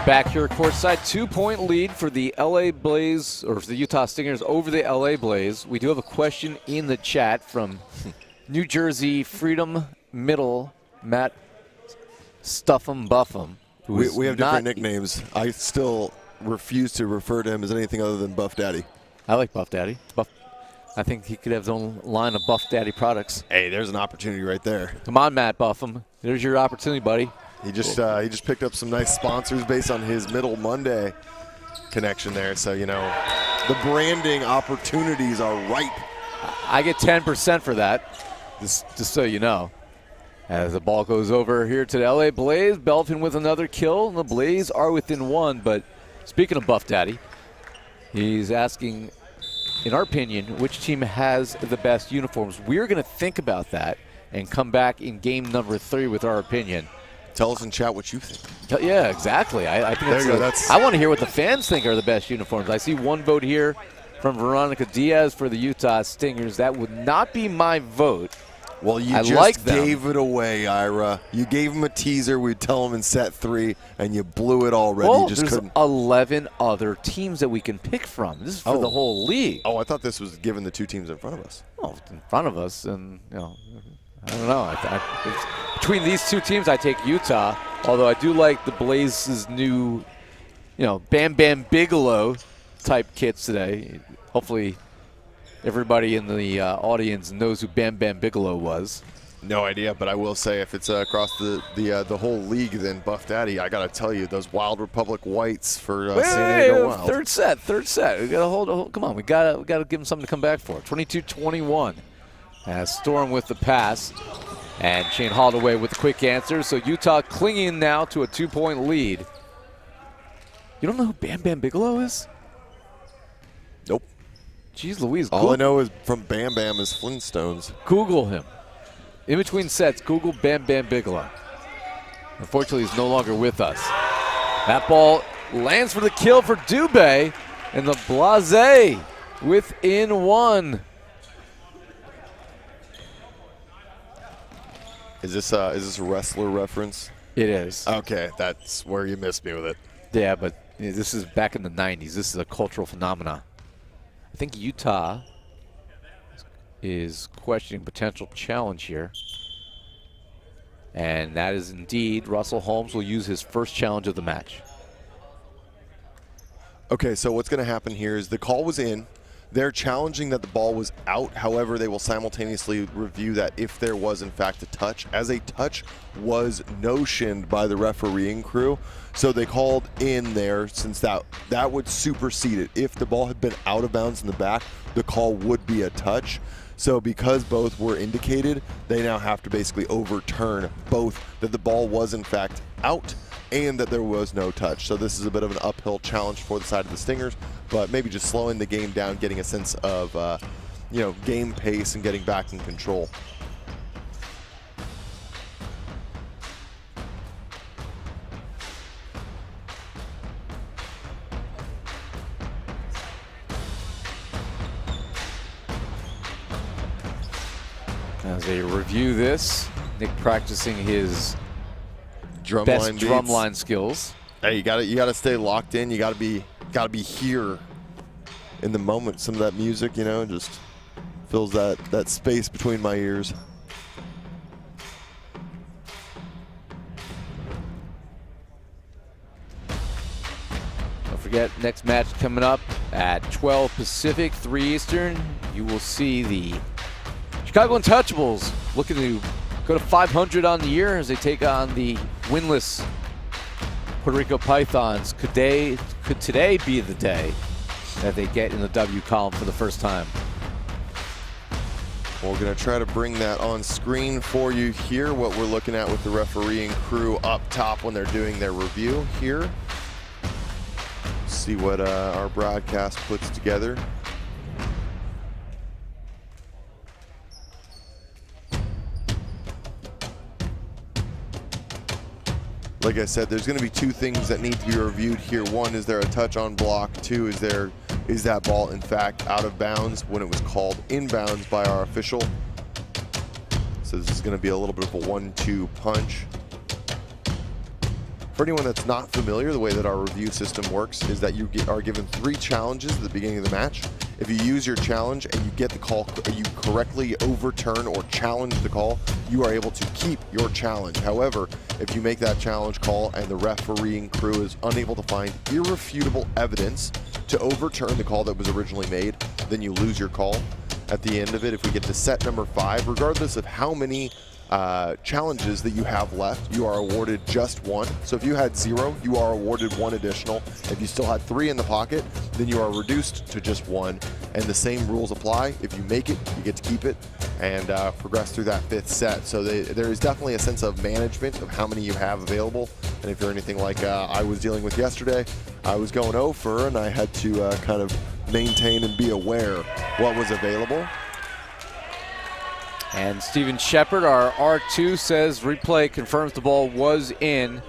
Back here courtside, 2-point lead for the LA Blaze, or for the Utah Stingers over the LA Blaze. We do have a question in the chat from New Jersey Freedom Middle, Matt Stuff'em Buff'em. We have different nicknames. I still refuse to refer to him as anything other than Buff Daddy. I like Buff Daddy. I think he could have his own line of Buff Daddy products. Hey, there's an opportunity right there. Come on, Matt Buff'em. There's your opportunity, buddy. He just picked up some nice sponsors based on his Middle Monday connection there. So, you know, the branding opportunities are ripe. I get 10% for that, just so you know. As the ball goes over here to the LA Blaze, Belfin with another kill. And the Blaze are within one. But speaking of Buff Daddy, he's asking, in our opinion, which team has the best uniforms. We're going to think about that and come back in game number 3 with our opinion. Tell us in chat what you think. Yeah, exactly. I think there you go. I want to hear what the fans think are the best uniforms. I see one vote here from Veronica Diaz for the Utah Stingers. That would not be my vote. Well, you just gave it away, Ira. You gave him a teaser. We'd tell him in set 3, and you blew it already. Well, you just there's couldn't. 11 other teams that we can pick from. This is for the whole league. Oh, I thought this was given the 2 teams in front of us. Well, in front of us, and you know, I don't know. Between these 2 teams, I take Utah. Although I do like the Blaze's new, you know, Bam Bam Bigelow type kits today. Hopefully, everybody in the audience knows who Bam Bam Bigelow was. No idea, but I will say if it's across the whole league, then Buff Daddy, I gotta tell you, those Wild Republic whites for San Diego Wild. Third set. We gotta hold. Come on, we gotta give them something to come back for. 22-21. As Storm with the pass. And Shane Holloway with the quick answer. So Utah clinging now to a 2-point lead. You don't know who Bam Bam Bigelow is? Nope. Jeez Louise. All I know is from Bam Bam is Flintstones. Google him. In between sets, Google Bam Bam Bigelow. Unfortunately, he's no longer with us. That ball lands for the kill for Dubé. And the Blase within one. Is this a wrestler reference? It is. Okay, that's where you missed me with it. Yeah, but this is back in the 90s. This is a cultural phenomenon. I think Utah is questioning potential challenge here. And that is indeed Russell Holmes will use his first challenge of the match. Okay, so what's going to happen here is the call was in. They're challenging that the ball was out. However, they will simultaneously review that if there was, in fact, a touch, as a touch was notioned by the refereeing crew. So they called in there since that would supersede it. If the ball had been out of bounds in the back, the call would be a touch. So because both were indicated, they now have to basically overturn both that the ball was in fact out and that there was no touch. So this is a bit of an uphill challenge for the side of the Stingers, but maybe just slowing the game down, getting a sense of game pace and getting back in control. As they review this, Nick practicing his Drumline best beats. drumline skills. Hey, you gotta stay locked in. You gotta be here in the moment. Some of that music, just fills that space between my ears. Don't forget, next match coming up at 12 Pacific, 3 Eastern. You will see the Chicago Untouchables looking to go to 500 on the year as they take on the winless Puerto Rico Pythons. Could today be the day that they get in the W column for the first time? We're going to try to bring that on screen for you here, what we're looking at with the refereeing crew up top when they're doing their review here. See what our broadcast puts together. Like I said, there's going to be two things that need to be reviewed here. One, is there a touch on block? Two, is that ball in fact out of bounds when it was called inbounds by our official? So this is going to be a little bit of a 1-2 punch. For anyone that's not familiar, the way that our review system works is that you are given 3 challenges at the beginning of the match. If you use your challenge and you get the call, you correctly overturn or challenge the call, you are able to keep your challenge. However, if you make that challenge call and the refereeing crew is unable to find irrefutable evidence to overturn the call that was originally made, then you lose your call. At the end of it, if we get to set number 5, regardless of how many challenges that you have left, you are awarded just 1. So if you had 0, you are awarded 1 additional. If you still had 3 in the pocket, then you are reduced to just 1. And the same rules apply. If you make it, you get to keep it and progress through that 5th set. So there is definitely a sense of management of how many you have available. And if you're anything like I was dealing with yesterday, I was going over and I had to kind of maintain and be aware what was available. And Steven Shepard, our R2, says replay confirms the ball was in.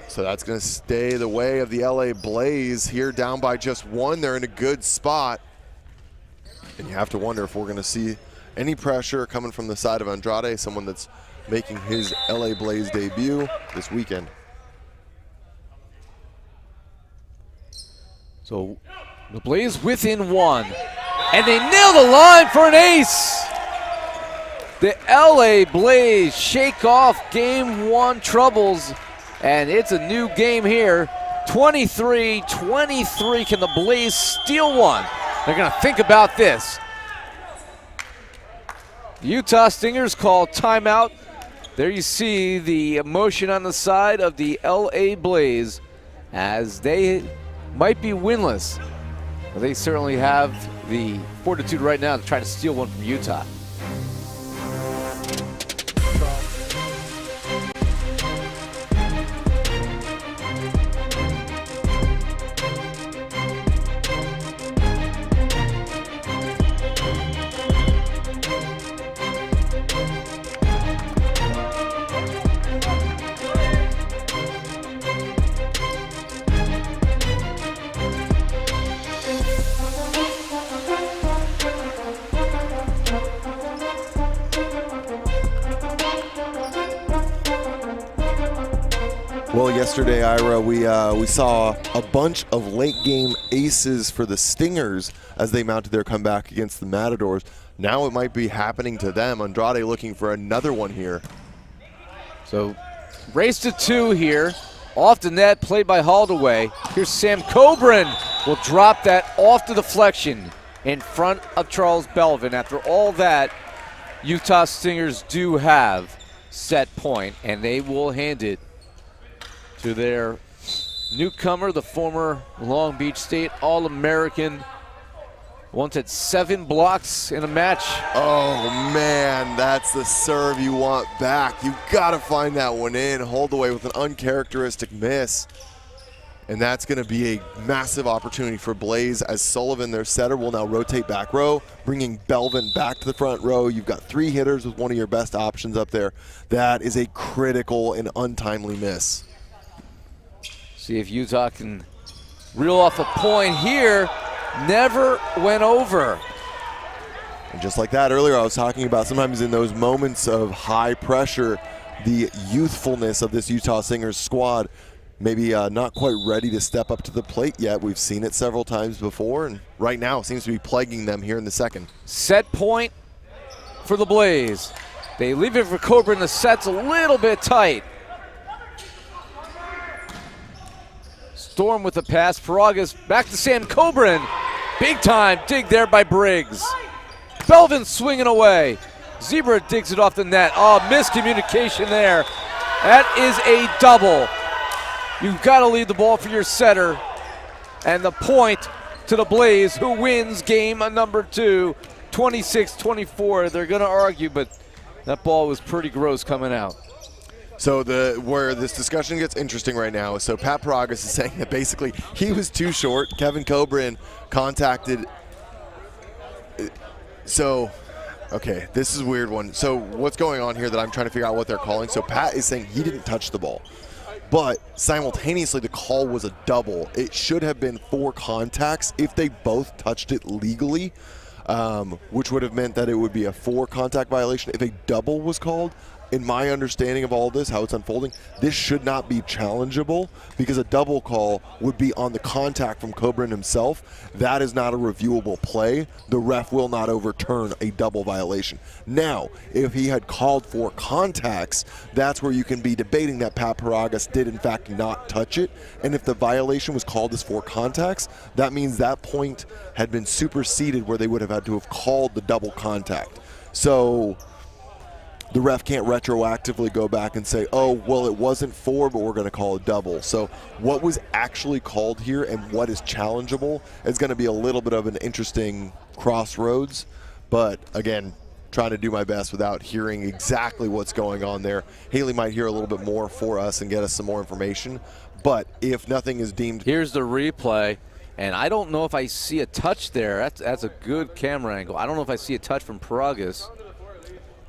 So that's going to stay the way of the LA Blaze here, down by just 1. They're in a good spot. And you have to wonder if we're going to see any pressure coming from the side of Andrade, someone that's making his LA Blaze debut this weekend. So the Blaze within 1. And they nail the line for an ace. The LA Blaze shake off game 1 troubles, and it's a new game here. 23-23. Can the Blaze steal one? They're going to think about this. Utah Stingers call timeout. There you see the emotion on the side of the LA Blaze as they might be winless. But they certainly have the fortitude right now to try to steal one from Utah. Well, yesterday, Ira, we saw a bunch of late-game aces for the Stingers as they mounted their comeback against the Matadors. Now it might be happening to them. Andrade looking for another one here. So race to 2 here. Off the net, played by Haldaway. Here's Sam Coburn. Will drop that off the deflection in front of Charles Belvin. After all that, Utah Stingers do have set point, and they will hand it to their newcomer, the former Long Beach State All-American Once had 7 blocks in a match. Oh, man, that's the serve you want back. You got to find that one in. Holdaway with an uncharacteristic miss. And that's going to be a massive opportunity for Blaze as Sullivan, their setter, will now rotate back row, bringing Belvin back to the front row. You've got 3 hitters with one of your best options up there. That is a critical and untimely miss. See if Utah can reel off a point here. Never went over. And just like that, earlier I was talking about sometimes in those moments of high pressure, the youthfulness of this Utah Singers squad, maybe not quite ready to step up to the plate yet. We've seen it several times before, and right now it seems to be plaguing them here in the second. Set point for the Blaze. They leave it for Coburn. The set's a little bit tight. Storm with the pass. Paragas back to Sam Coburn. Big time dig there by Briggs. Belvin swinging away. Zebra digs it off the net. Oh, miscommunication there. That is a double. You've got to leave the ball for your setter. And the point to the Blaze, who wins game number 2, 26-24. They're going to argue, but that ball was pretty gross coming out. So where this discussion gets interesting right now is, so Pat Paragas is saying that basically he was too short. Kevin Coburn contacted. So, okay, this is a weird one. So what's going on here that I'm trying to figure out what they're calling? So Pat is saying he didn't touch the ball, but simultaneously the call was a double. It should have been 4 contacts if they both touched it legally, which would have meant that it would be a 4 contact violation. If a double was called, in my understanding of all this, how it's unfolding, this should not be challengeable because a double call would be on the contact from Coburn himself. That is not a reviewable play. The ref will not overturn a double violation. Now, if he had called for contacts, that's where you can be debating that Pat Paragas did in fact not touch it. And if the violation was called as 4 contacts, that means that point had been superseded where they would have had to have called the double contact. So the ref can't retroactively go back and say, oh, well, it wasn't 4, but we're going to call it double. So what was actually called here and what is challengeable is going to be a little bit of an interesting crossroads. But, again, trying to do my best without hearing exactly what's going on there. Haley might hear a little bit more for us and get us some more information. But if nothing is deemed— Here's the replay, and I don't know if I see a touch there. That's a good camera angle. I don't know if I see a touch from Paragas.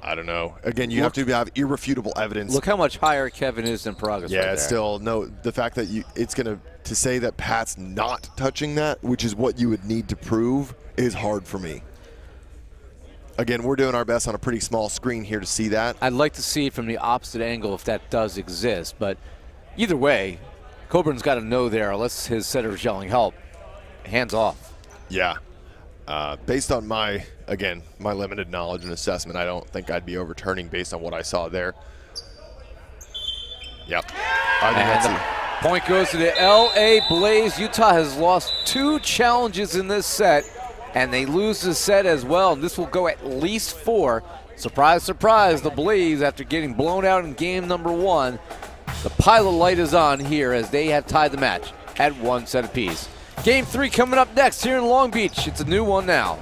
I don't know. Again, you have to have irrefutable evidence. Look how much higher Kevin is than Paragas. Yeah, right still, no, the fact that it's going to say that Pat's not touching that, which is what you would need to prove, is hard for me. Again, we're doing our best on a pretty small screen here to see that. I'd like to see it from the opposite angle if that does exist, but either way, Coburn's got to know there, unless his setter's yelling help, hands off. Yeah. Based on my limited knowledge and assessment, I don't think I'd be overturning based on what I saw there. Yep. I think And that's the point goes to the LA Blaze. Utah has lost 2 challenges in this set, and they lose the set as well. And this will go at least 4. Surprise, surprise, the Blaze, after getting blown out in game number 1, the pilot light is on here as they have tied the match at 1 set apiece. Game 3 coming up next here in Long Beach. It's a new one now.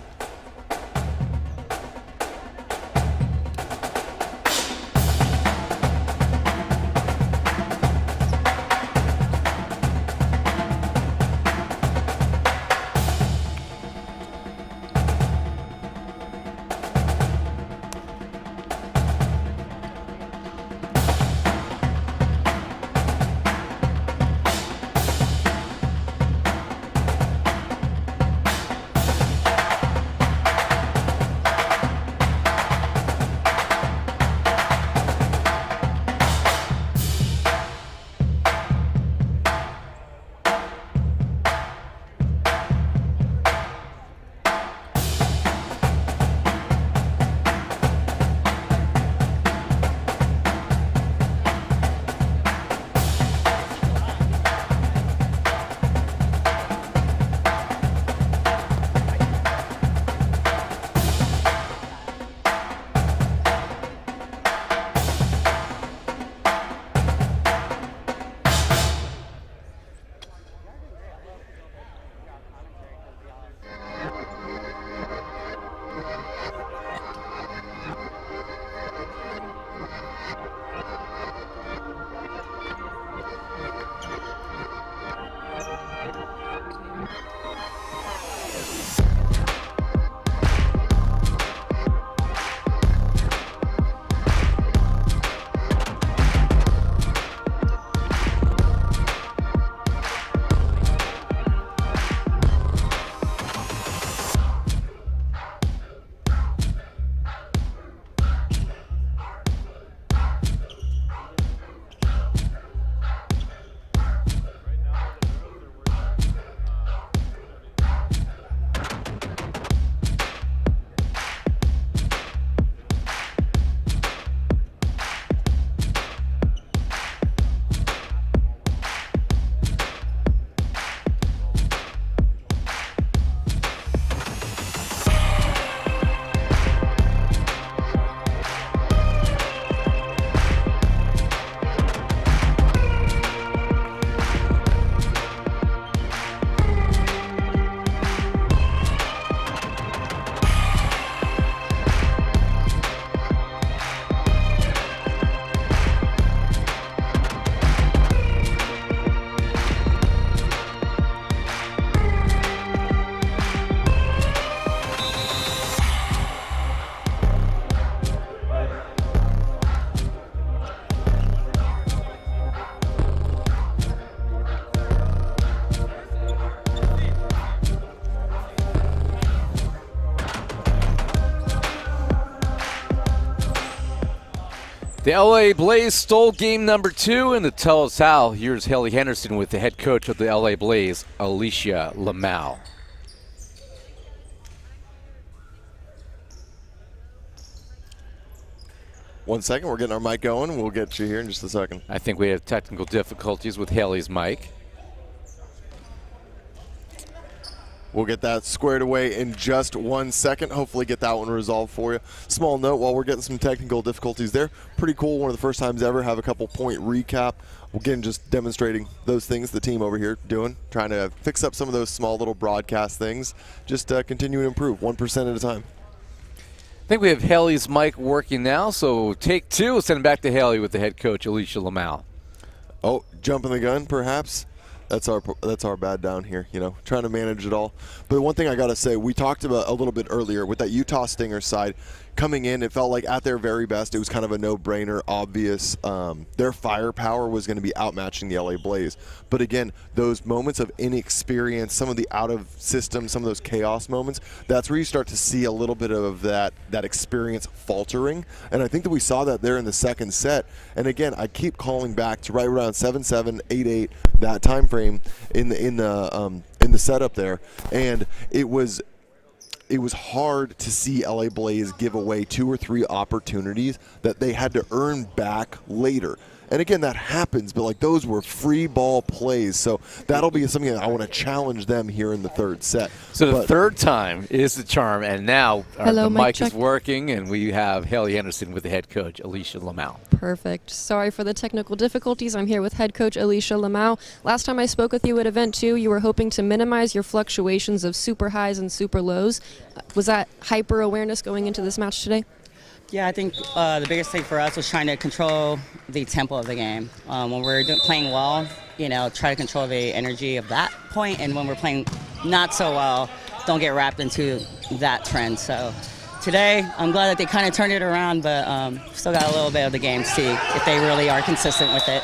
The LA Blaze stole game number 2, and to tell us how, here's Haley Henderson with the head coach of the LA Blaze, Alicia Lamau. 1 second, we're getting our mic going. We'll get you here in just a second. I think we have technical difficulties with Haley's mic. We'll get that squared away in just 1 second. Hopefully get that one resolved for you. Small note, while we're getting some technical difficulties there, pretty cool. One of the first times ever have a couple point recap. Again, just demonstrating those things the team over here doing, trying to fix up some of those small little broadcast things. Just continue to improve 1% at a time. I think we have Haley's mic working now, so take 2. We'll send it back to Haley with the head coach, Alicia Lamau. Oh, jumping the gun, perhaps? That's our bad down here, trying to manage it all. But one thing I got to say, we talked about a little bit earlier with that Utah Stinger side coming in. It felt like at their very best, it was kind of a no-brainer, obvious. Their firepower was going to be outmatching the LA Blaze. But again, those moments of inexperience, some of the out-of-system, some of those chaos moments, that's where you start to see a little bit of that experience faltering. And I think that we saw that there in the second set. And again, I keep calling back to right around 7-7, 8-8, that time frame in the setup there, and it was hard to see LA Blaze give away 2 or 3 opportunities that they had to earn back later. And again, that happens, but those were free ball plays. So that'll be something that I want to challenge them here in the third set. So the third time is the charm, and now the mic is working, and we have Haley Henderson with the head coach, Alicia Lamau. Perfect. Sorry for the technical difficulties. I'm here with head coach Alicia Lamau. Last time I spoke with you at Event 2, you were hoping to minimize your fluctuations of super highs and super lows. Was that hyper awareness going into this match today? Yeah, I think the biggest thing for us was trying to control the tempo of the game. When we're playing well, try to control the energy of that point, and when we're playing not so well, don't get wrapped into that trend. So today, I'm glad that they kind of turned it around, but still got a little bit of the game to see if they really are consistent with it.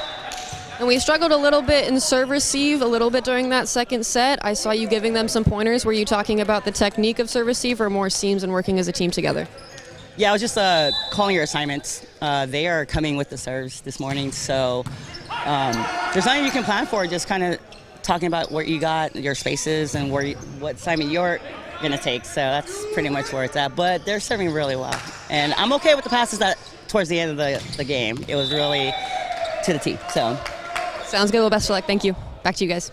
And we struggled a little bit in serve receive, a little bit during that second set. I saw you giving them some pointers. Were you talking about the technique of serve receive or more seams and working as a team together? Yeah, I was just calling your assignments. They are coming with the serves this morning, so there's nothing you can plan for. Just kind of talking about what you got, your spaces, and what assignment you're going to take. So that's pretty much where it's at. But they're serving really well, and I'm okay with the passes that towards the end of the game. It was really to the T. So sounds good. Well, best of luck. Thank you. Back to you guys.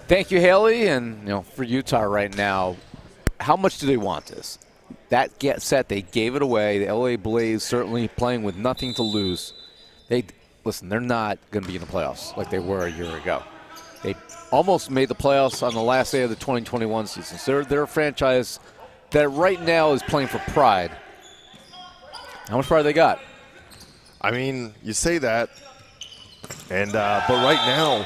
Thank you, Haley. And for Utah right now, how much do they want this? That set, they gave it away. The LA Blaze certainly playing with nothing to lose. They're not going to be in the playoffs like they were a year ago. They almost made the playoffs on the last day of the 2021 season. So they're a franchise that right now is playing for pride. How much pride they got? I mean, you say that, and but right now,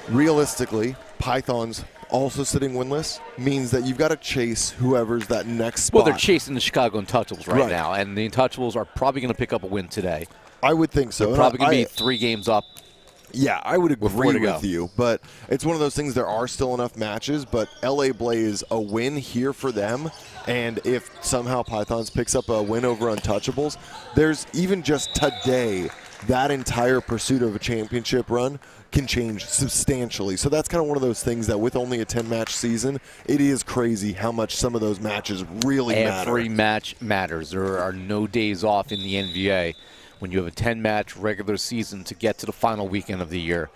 realistically, Python's also sitting winless means that you've got to chase whoever's that next spot. Well, they're chasing the Chicago Untouchables right now, and the Untouchables are probably going to pick up a win today. I would think so. They're probably going to be 3 games up. Yeah, I would agree with you, but it's one of those things. There are still enough matches, but LA Blaze, a win here for them, and if somehow Pythons picks up a win over Untouchables, there's even just today, that entire pursuit of a championship run can change substantially. So that's kind of one of those things that with only a 10-match season, it is crazy how much some of those matches really matter. Every match matters. There are no days off in the NVA when you have a 10-match regular season to get to the final weekend of the year.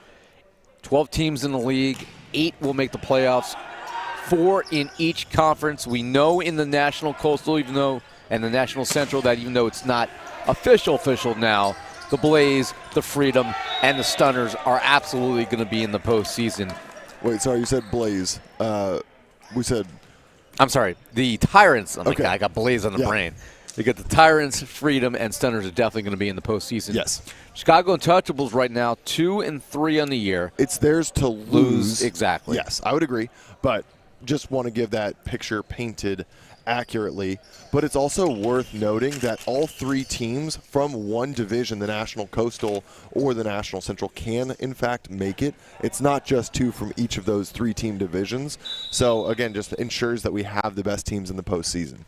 12 teams in the league, 8 will make the playoffs, 4 in each conference. We know in the National Coastal, and the National Central, that even though it's not official now, the Blaze, the Freedom, and the Stunners are absolutely going to be in the postseason. Wait, sorry, you said Blaze. I'm sorry, the Tyrants. Okay. I got Blaze on the brain. You got the Tyrants, Freedom, and Stunners are definitely going to be in the postseason. Yes. Chicago Untouchables right now 2-3 on the year. It's theirs to lose. Exactly. Yes, I would agree, but just want to give that picture painted accurately. But it's also worth noting that all 3 teams from one division, the National Coastal or the National Central, can in fact make it. It's not just 2 from each of those 3-team divisions. So again, just ensures that we have the best teams in the postseason.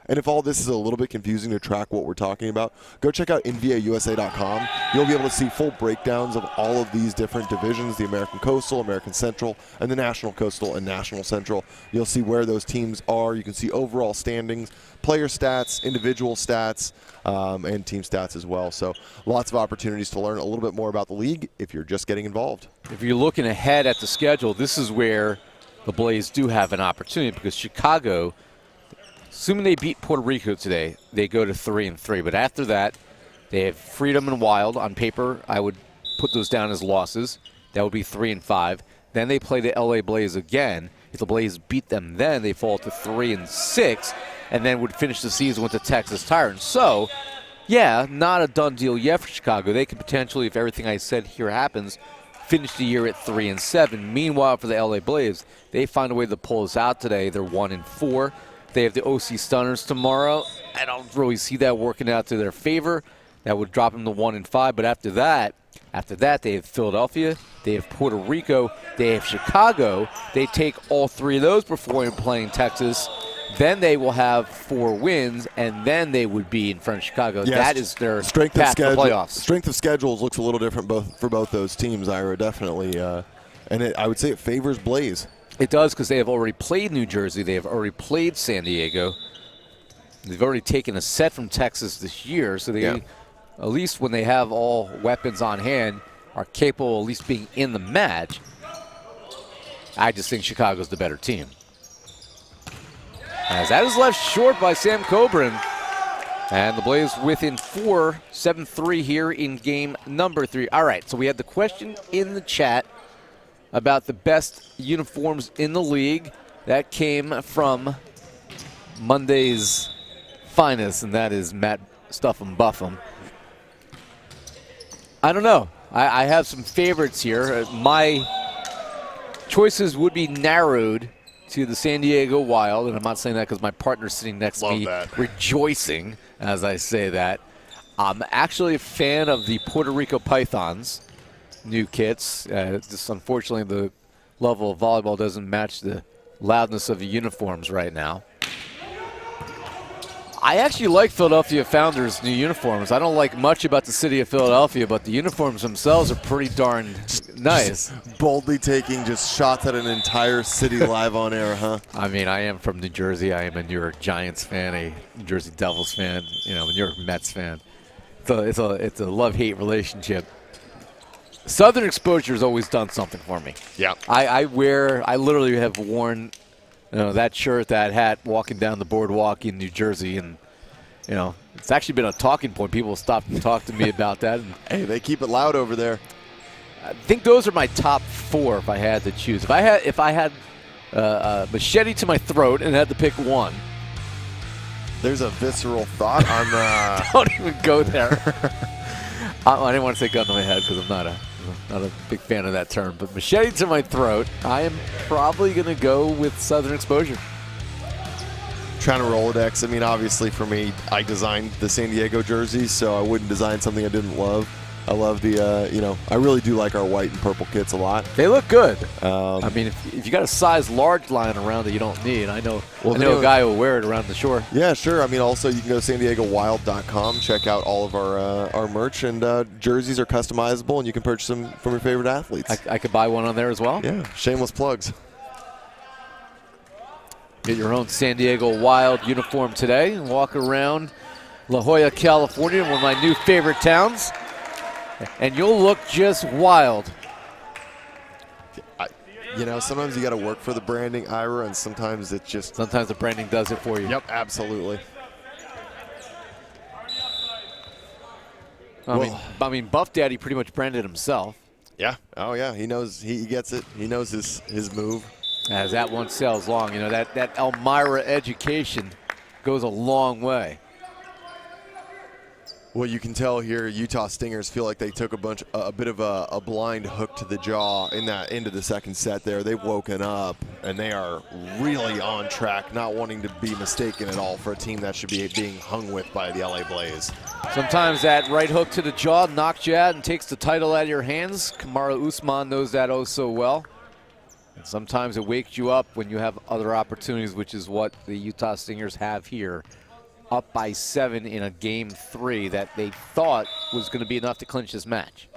And if all this is a little bit confusing to track what we're talking about, go check out NVAUSA.com. You'll be able to see full breakdowns of all of these different divisions, the American Coastal, American Central, and the National Coastal and National Central. You'll see where those teams are. You can see overall standings, player stats, individual stats, and team stats as well. So lots of opportunities to learn a little bit more about the league if you're just getting involved. If you're looking ahead at the schedule, this is where the Blaze do have an opportunity, because Chicago, assuming they beat Puerto Rico today, they go to 3-3. But after that, they have Freedom and Wild. On paper, I would put those down as losses. That would be 3-5. Then they play the LA Blaze again. If the Blaze beat them then, they fall to 3-6, and then would finish the season with the Texas Tyrants. So, yeah, not a done deal yet for Chicago. They could potentially, if everything I said here happens, finish the year at 3-7. Meanwhile, for the LA Blaze, they find a way to pull us out today. They're 1-4. They have the OC Stunners tomorrow. I don't really see that working out to their favor. That would drop them to 1-5. But after that, they have Philadelphia, they have Puerto Rico, they have Chicago. They take all three of those before playing Texas. Then they will have 4 wins, and then they would be in front of Chicago. Yes. That is their strength path of schedule. to the playoffs. Strength of schedules looks a little different for both those teams, Ira, definitely. And I would say it favors Blaze. It does, because they have already played New Jersey. They have already played San Diego. They've already taken a set from Texas this year, so they, at least when they have all weapons on hand, are capable of at least being in the match. I just think Chicago's the better team. As that is left short by Sam Coburn. And the Blaze within 4, 7-3 here in game number 3. All right, so we had the question in the chat about the best uniforms in the league. That came from Monday's finest, and that is Matt Stuff'em Buff'em. I don't know. I have some favorites here. My choices would be narrowed to the San Diego Wild, and I'm not saying that because my partner's sitting next to me rejoicing as I say that. I'm actually a fan of the Puerto Rico Pythons new kits. Just unfortunately the level of volleyball doesn't match the loudness of the uniforms right now. I actually like Philadelphia Founders' new uniforms. I don't like much about the city of Philadelphia, but the uniforms themselves are pretty darn nice. Just boldly taking just shots at an entire city live on air, huh? I mean, I am from New Jersey. I am a New York Giants fan, a New Jersey Devils fan, a New York Mets fan. It's a love-hate relationship. Southern Exposure has always done something for me. Yeah. I literally have worn that shirt, that hat, walking down the boardwalk in New Jersey, and it's actually been a talking point. People stop and talk to me about that. And hey, they keep it loud over there. I think those are my top 4 if I had to choose. If I had a machete to my throat and had to pick one. There's a visceral thought on the. Don't even go there. I didn't want to say gun to my head because I'm not a big fan of that term, but machete to my throat, I am probably going to go with Southern Exposure. Trying to Rolodex. I mean, obviously for me, I designed the San Diego jerseys, so I wouldn't design something I didn't love. I love the, I really do like our white and purple kits a lot. They look good. I mean, if you got a size large lying around that you don't need, I know a guy who will wear it around the shore. Yeah, sure. I mean, also you can go to SanDiegoWild.com, check out all of our merch, and jerseys are customizable, and you can purchase them from your favorite athletes. I could buy one on there as well. Yeah, shameless plugs. Get your own San Diego Wild uniform today and walk around La Jolla, California, one of my new favorite towns. And you'll look just wild. Sometimes you got to work for the branding, Ira, and sometimes it's just. Sometimes the branding does it for you. Yep, absolutely. I mean, Buff Daddy pretty much branded himself. Yeah. Oh, yeah. He knows. He gets it. He knows his move. As that one sells long. That Elmira education goes a long way. Well, you can tell here Utah Stingers feel like they took a bit of a blind hook to the jaw in that into the second set there. They've woken up, and they are really on track, not wanting to be mistaken at all for a team that should be being hung with by the LA Blaze. Sometimes that right hook to the jaw knocks you out and takes the title out of your hands. Kamara Usman knows that oh so well. And sometimes it wakes you up when you have other opportunities, which is what the Utah Stingers have here up by 7 in a game 3 that they thought was going to be enough to clinch this match.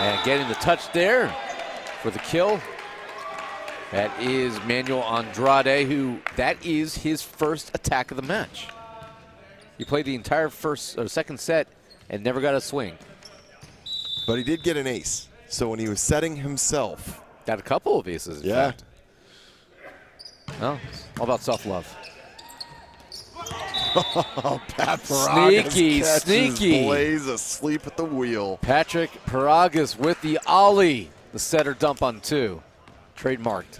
And getting the touch there for the kill. That is Manuel Andrade, who that is his first attack of the match. He played the entire second set and never got a swing. But he did get an ace. So when he was setting himself. Got a couple of aces, in Yeah. fact. Well, it's all about self-love. Oh, Pat Paragas Sneaky, catches sneaky. Blaze asleep at the wheel. Patrick Paragas with the ollie. The setter dump on 2. Trademarked.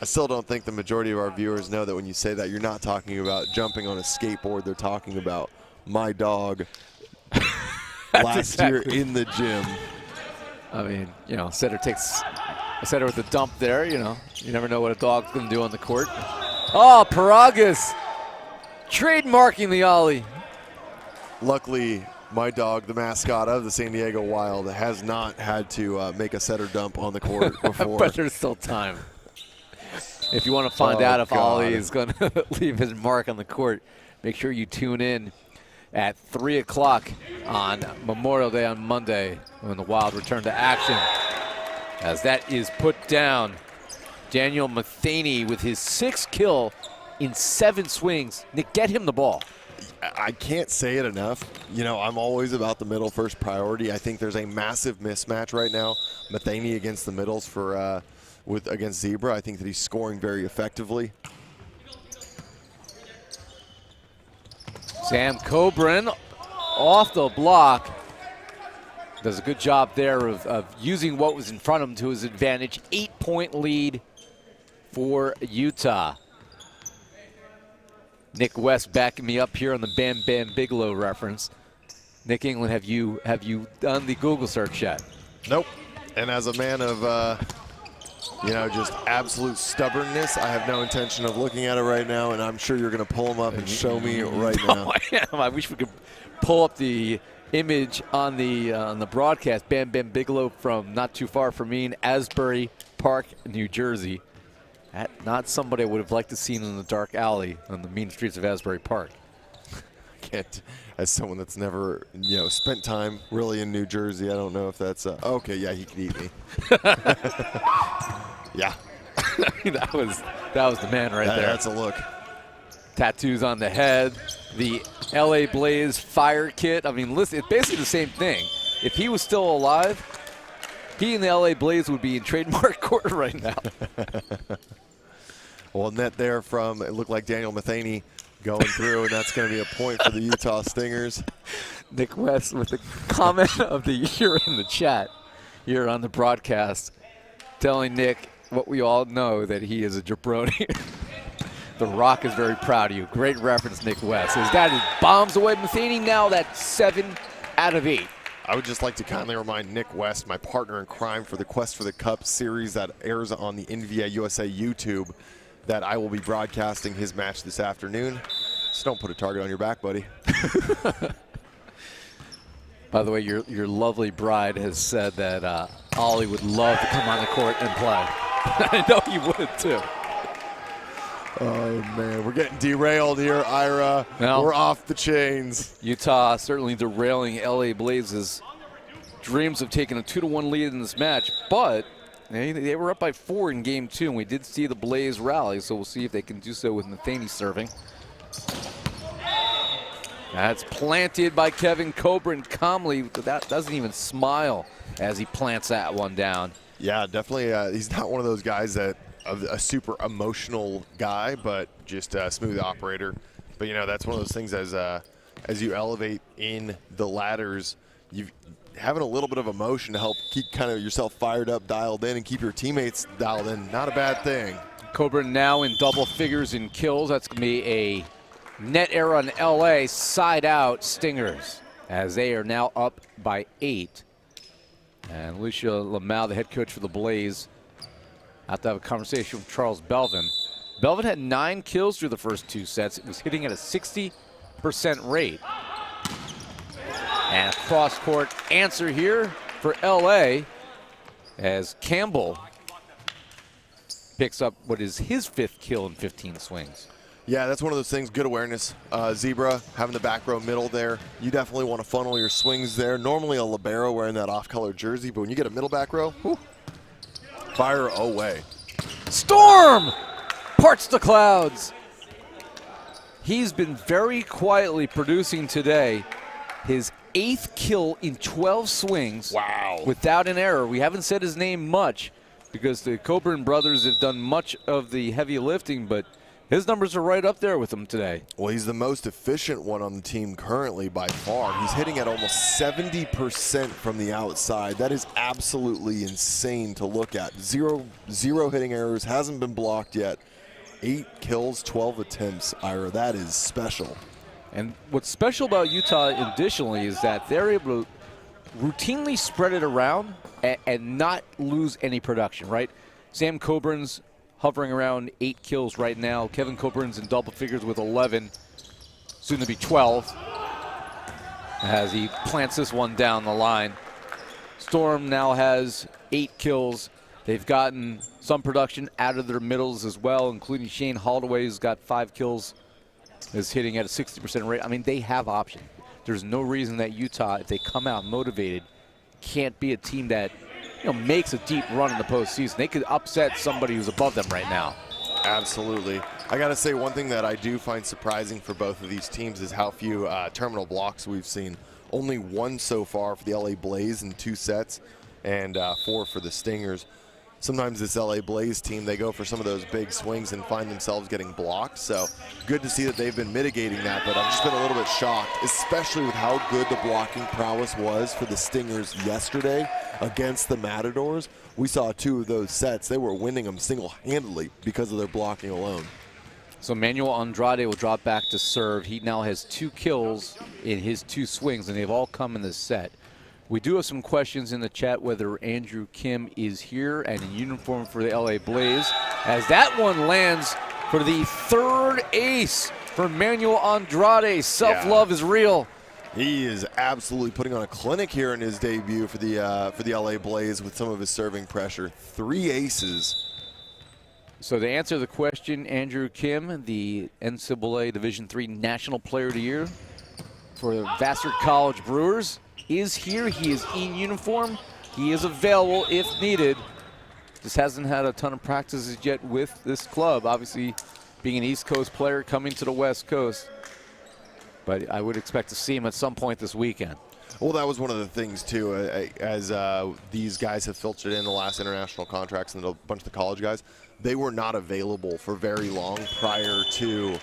I still don't think the majority of our viewers know that when you say that, you're not talking about jumping on a skateboard. They're talking about my dog last year in the gym. I mean, you know, setter takes a setter with a dump there. You know, you never know what a dog's going to do on the court. Oh, Paragas trademarking the ollie. Luckily, my dog, the mascot of the San Diego Wild, has not had to make a setter dump on the court before. But there's still time. If you want to find out if Ollie is going to leave his mark on the court, make sure you tune in at 3 o'clock on Memorial Day on Monday when the Wild return to action. As that is put down, Daniel Matheny with his 6th kill in 7 swings. Nick, get him the ball. I can't say it enough. You know, I'm always about the middle first priority. I think there's a massive mismatch right now. Matheny against the middles for against Zebra. I think that he's scoring very effectively. Sam Coburn off the block. Does a good job there of using what was in front of him to his advantage. 8-point lead for Utah. Nick West backing me up here on the Bam Bam Bigelow reference. Nick England, have you done the Google search yet? Nope. And as a man of you know, just absolute stubbornness, I have no intention of looking at it right now, and I'm sure you're going to pull them up and show me right now. I wish we could pull up the image on the broadcast. Bam Bam Bigelow from not too far from me in Asbury Park, New Jersey. Not somebody I would have liked to see in the dark alley on the mean streets of Asbury Park. Can't, as someone that's never, you know, spent time really in New Jersey, I don't know if that's okay. Yeah, he could eat me. Yeah, that was the man right there. That's a look. Tattoos on the head, the LA Blaze fire kit. I mean, listen, it's basically the same thing. If he was still alive, he and the LA Blaze would be in trademark court right now. Well, net there from, it looked like Daniel Matheny going through, and that's going to be a point for the Utah Stingers. Nick West with the comment of the year in the chat here on the broadcast, telling Nick what we all know, that he is a jabroni. The Rock is very proud of you. Great reference, Nick West. His dad is bombs away Matheny now. That's 7 out of 8. I would just like to kindly remind Nick West, my partner in crime for the Quest for the Cup series that airs on the NVA USA YouTube, that I will be broadcasting his match this afternoon. Just don't put a target on your back, buddy. By the way, your lovely bride has said that Ollie would love to come on the court and play. I know you would too. Oh, man, we're getting derailed here, Ira. No. We're off the chains. Utah certainly derailing LA Blaze's dreams of taking a 2-1 lead in this match, but they were up by 4 in game 2, and we did see the Blaze rally, so we'll see if they can do so with Matheny serving. That's planted by Kevin Coburn calmly. That doesn't even smile as he plants that one down. Yeah, definitely. He's not one of those guys that a super emotional guy, but just a smooth operator. But you know, that's one of those things as you elevate in the ladders, having a little bit of emotion to help keep kind of yourself fired up, dialed in, and keep your teammates dialed in. Not a bad thing. Coburn now in double figures in kills. That's going to be a net error on LA. Side out Stingers, as they are now up by 8. And Alicia Lamau, the head coach for the Blaze, have to have a conversation with Charles Belvin. Belvin had 9 kills through the first 2 sets. It was hitting at a 60% rate. And a cross-court answer here for LA as Campbell picks up what is his 5th kill in 15 swings. Yeah, that's one of those things, good awareness. Zebra, having the back row middle there, you definitely want to funnel your swings there. Normally a libero wearing that off-color jersey, but when you get a middle back row, whew, fire away. Storm parts the clouds. He's been very quietly producing today. His 8th kill in 12 swings. Wow. Without an error. We haven't said his name much because the Coburn brothers have done much of the heavy lifting, but his numbers are right up there with him today. Well, he's the most efficient one on the team currently by far. He's hitting at almost 70% from the outside. That is absolutely insane to look at. Zero hitting errors, hasn't been blocked yet. 8 kills, 12 attempts, Ira. That is special. And what's special about Utah additionally is that they're able to routinely spread it around and not lose any production, right? Sam Coburn's hovering around 8 kills right now. Kevin Coburn's in double figures with 11, soon to be 12, as he plants this one down the line. Storm now has 8 kills. They've gotten some production out of their middles as well, including Shane Holloway, who's got 5 kills, is hitting at a 60% rate. I mean, they have options. There's no reason that Utah, if they come out motivated, can't be a team that makes a deep run in the postseason. They could upset somebody who's above them right now. Absolutely. I got to say, one thing that I do find surprising for both of these teams is how few terminal blocks we've seen. Only 1 so far for the LA Blaze in 2 sets, and 4 for the Stingers. Sometimes this LA Blaze team, they go for some of those big swings and find themselves getting blocked. So good to see that they've been mitigating that, but I've just been a little bit shocked, especially with how good the blocking prowess was for the Stingers yesterday against the Matadors. We saw 2 of those sets. They were winning them single-handedly because of their blocking alone. So Manuel Andrade will drop back to serve. He now has 2 kills in his 2 swings, and they've all come in this set. We do have some questions in the chat whether Andrew Kim is here and in uniform for the LA Blaze, as that one lands for the 3rd ace for Manuel Andrade. Self-love is real. He is absolutely putting on a clinic here in his debut for the LA Blaze with some of his serving pressure. 3 aces. So to answer the question, Andrew Kim, the NCAA Division III National Player of the Year for the Vassar College Brewers, is here. He is in uniform. He is available if needed. Just hasn't had a ton of practices yet with this club. Obviously, being an East Coast player coming to the West Coast. But I would expect to see him at some point this weekend. Well, that was one of the things, too, as these guys have filtered in the last international contracts and a bunch of the college guys. They were not available for very long prior to,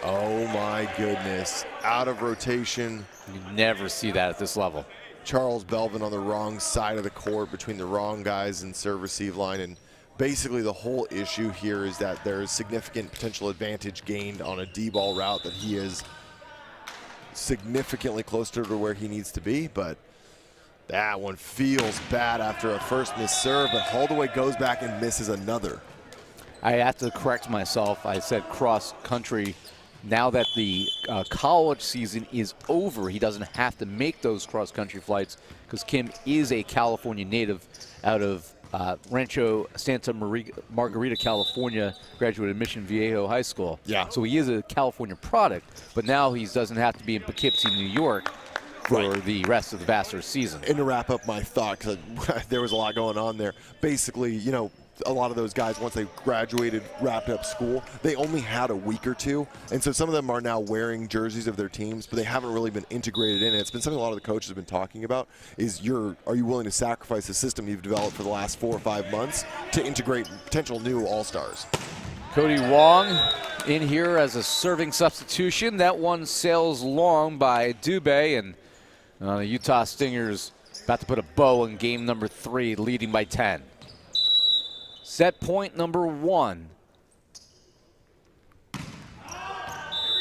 oh my goodness, out of rotation. You never see that at this level. Charles Belvin on the wrong side of the court between the wrong guys in serve-receive line. And basically the whole issue here is that there is significant potential advantage gained on a D-ball route that he is significantly closer to where he needs to be. But that one feels bad after a first missed serve, but Holloway goes back and misses another. I have to correct myself. I said cross-country. Now that the college season is over, he doesn't have to make those cross-country flights because Kim is a California native out of Rancho Santa Margarita, California, graduated Mission Viejo High School. Yeah. So he is a California product, but now he doesn't have to be in Poughkeepsie, New York for the rest of the Vassar season. And to wrap up my thought, because there was a lot going on there, basically, a lot of those guys, once they graduated, wrapped up school, they only had a week or 2. And so some of them are now wearing jerseys of their teams, but they haven't really been integrated in it. It's been something a lot of the coaches have been talking about is are you willing to sacrifice the system you've developed for the last 4 or 5 months to integrate potential new all-stars? Cody Wong in here as a serving substitution. That one sails long by Dubé, and the Utah Stingers about to put a bow in game number 3, leading by 10. Set point number 1.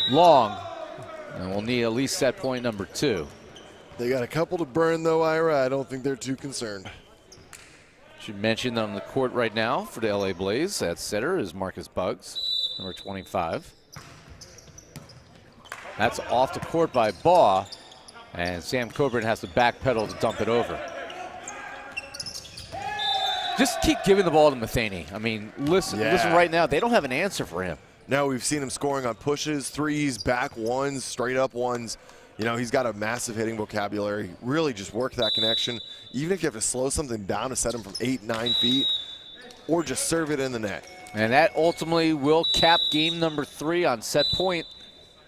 Long. And we'll need at least set point number 2. They got a couple to burn, though, Ira. I don't think they're too concerned. Should mention that on the court right now for the LA Blaze at setter is Marcus Buggs, number 25. That's off the court by Baugh, and Sam Coburn has to backpedal to dump it over. Just keep giving the ball to Matheny. I mean, listen right now. They don't have an answer for him. Now we've seen him scoring on pushes, threes, back ones, straight up ones. You know, he's got a massive hitting vocabulary. Really just work that connection. Even if you have to slow something down to set him from 8, 9 feet, or just serve it in the net. And that ultimately will cap game number 3 on set point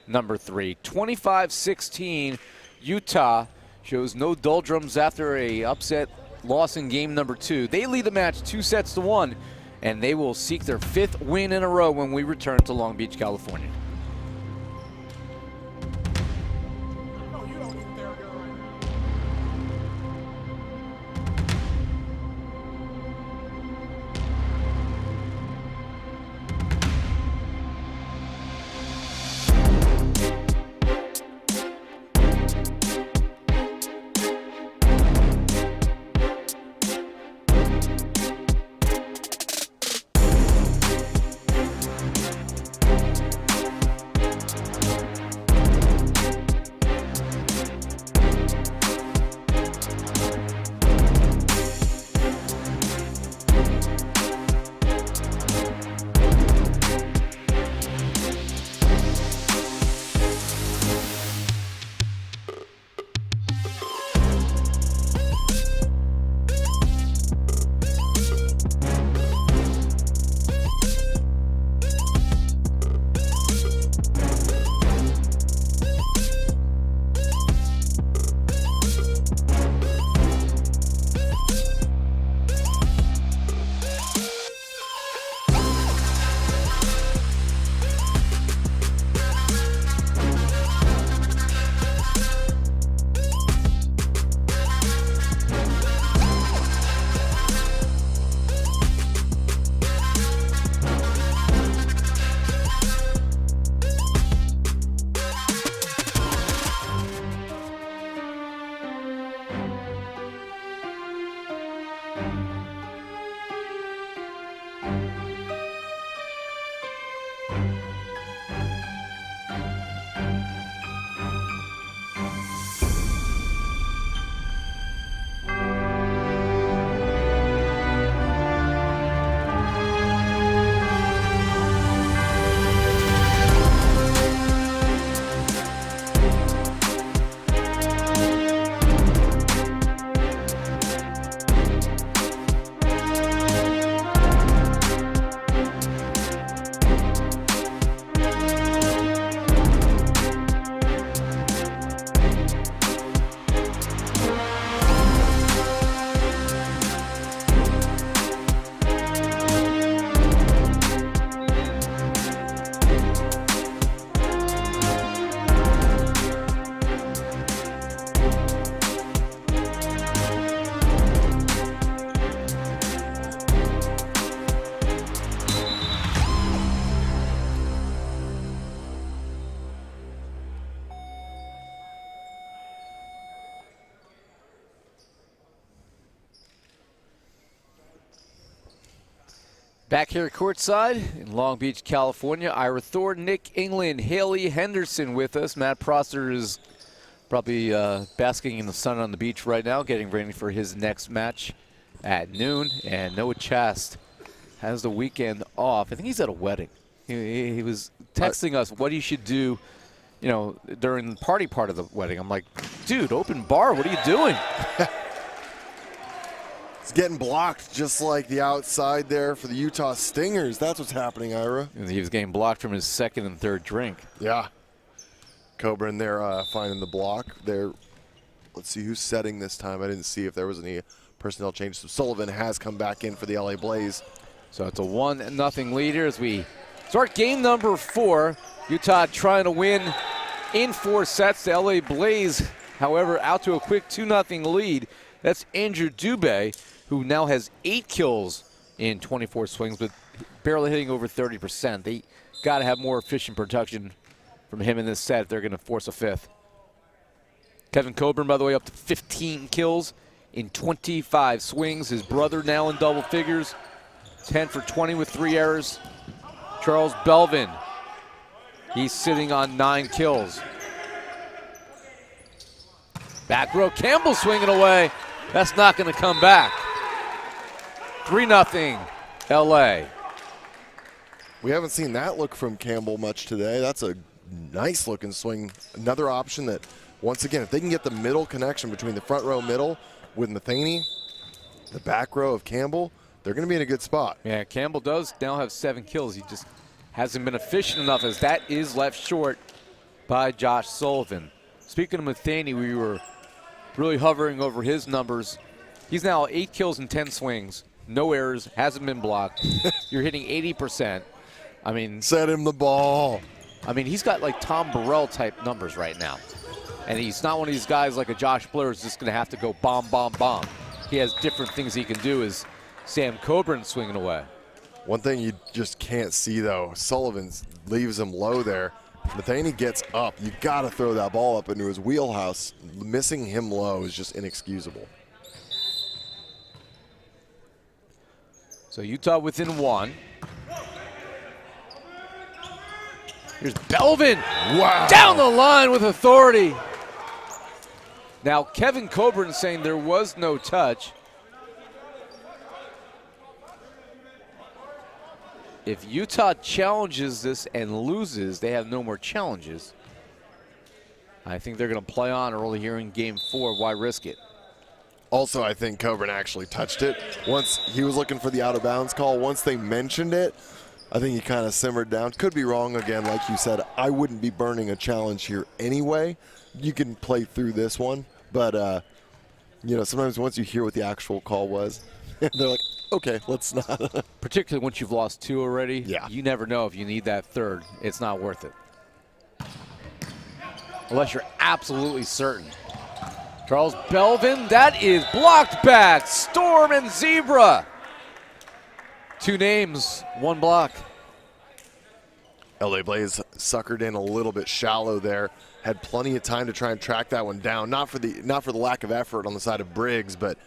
number 3. 25-16, Utah shows no doldrums after a upset loss in game number 2. They lead the match 2-1, and they will seek their 5th win in a row when we return to Long Beach, California. Back here courtside in Long Beach, California, Ira Thorne, Nick England, Haley Henderson with us. Matt Prosser is probably basking in the sun on the beach right now, getting ready for his next match at noon. And Noah Chast has the weekend off. I think he's at a wedding. He was texting us what he should do, you know, during the party part of the wedding. I'm like, dude, open bar, what are you doing? It's getting blocked just like the outside there for the Utah Stingers. That's what's happening, Ira. And he was getting blocked from his second and third drink. Yeah. Cobra in there finding the block. There. Let's see who's setting this time. I didn't see if there was any personnel change. So Sullivan has come back in for the LA Blaze. So it's a 1-0 leader as we start game number 4. Utah trying to win in 4 sets. The LA Blaze, however, out to a quick 2-0 lead. That's Andrew Dubé, who now has 8 kills in 24 swings, but barely hitting over 30%. They got to have more efficient production from him in this set if they're going to force a 5th. Kevin Coburn, by the way, up to 15 kills in 25 swings. His brother now in double figures, 10 for 20 with 3 errors. Charles Belvin, he's sitting on 9 kills. Back row, Campbell swinging away. That's not going to come back. 3-0 LA. We haven't seen that look from Campbell much today. That's a nice looking swing. Another option that, once again, if they can get the middle connection between the front row middle with Matheny, the back row of Campbell, they're going to be in a good spot. Yeah, Campbell does now have 7 kills. He just hasn't been efficient enough, as that is left short by Josh Sullivan. Speaking of Matheny, we were really hovering over his numbers. He's now 8 kills and 10 swings. No errors, hasn't been blocked. You're hitting 80%. I mean, Set him the ball. I mean, he's got like Tom Burrell type numbers right now. And he's not one of these guys like a Josh Blair who's just going to have to go bomb, bomb, bomb. He has different things he can do, as Sam Coburn swinging away. One thing you just can't see, though, Sullivan leaves him low there. Matheny gets up. You got to throw that ball up into his wheelhouse. Missing him low is just inexcusable. So Utah within 1. Here's Belvin. Wow. Down the line with authority. Now Kevin Coburn saying there was no touch. If Utah challenges this and loses, they have no more challenges. I think they're going to play on early here in game 4. Why risk it? Also, I think Coburn actually touched it. Once he was looking for the out of bounds call, once they mentioned it, I think he kind of simmered down. Could be wrong again, like you said. I wouldn't be burning a challenge here anyway. You can play through this one, but sometimes once you hear what the actual call was, they're like, okay, let's not. Particularly once you've lost 2 already. Yeah. You never know if you need that third. It's not worth it. Unless you're absolutely certain. Charles Belvin, that is blocked back. Storm and Zebra. 2 names, 1 block. LA Blaze suckered in a little bit shallow there. Had plenty of time to try and track that one down. Not for the lack of effort on the side of Briggs, but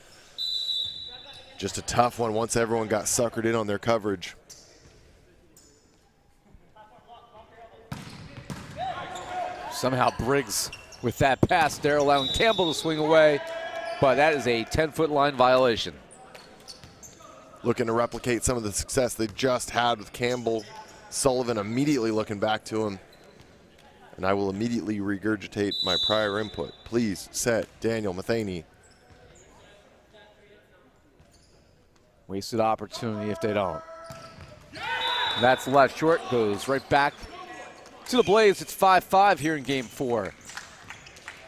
just a tough one once everyone got suckered in on their coverage. Somehow Briggs with that pass there, allowing Campbell to swing away, but that is a 10-foot line violation. Looking to replicate some of the success they just had with Campbell. Sullivan immediately looking back to him. And I will immediately regurgitate my prior input. Please set Daniel Matheny. Wasted opportunity if they don't. That's left short, goes right back to the Blaze. It's 5-5 here in game 4.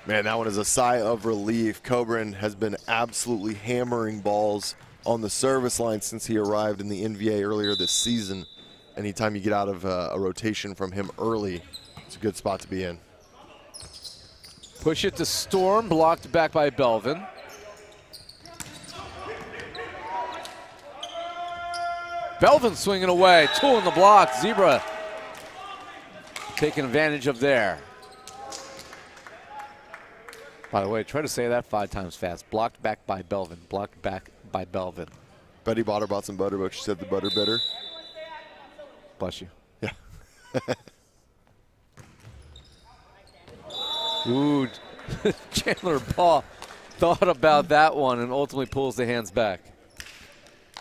Man, that one is a sigh of relief. Coburn has been absolutely hammering balls on the service line since he arrived in the NVA earlier this season. Anytime you get out of a rotation from him early, it's a good spot to be in. Push it to Storm, blocked back by Belvin. Belvin swinging away, tool in the block. Zebra taking advantage of there. By the way, try to say that 5 times fast. Blocked back by Belvin, blocked back by Belvin. Betty Botter bought some butter, but she said the butter bitter. Bless you. Yeah. Ooh, Chandler Paul thought about that one and ultimately pulls the hands back.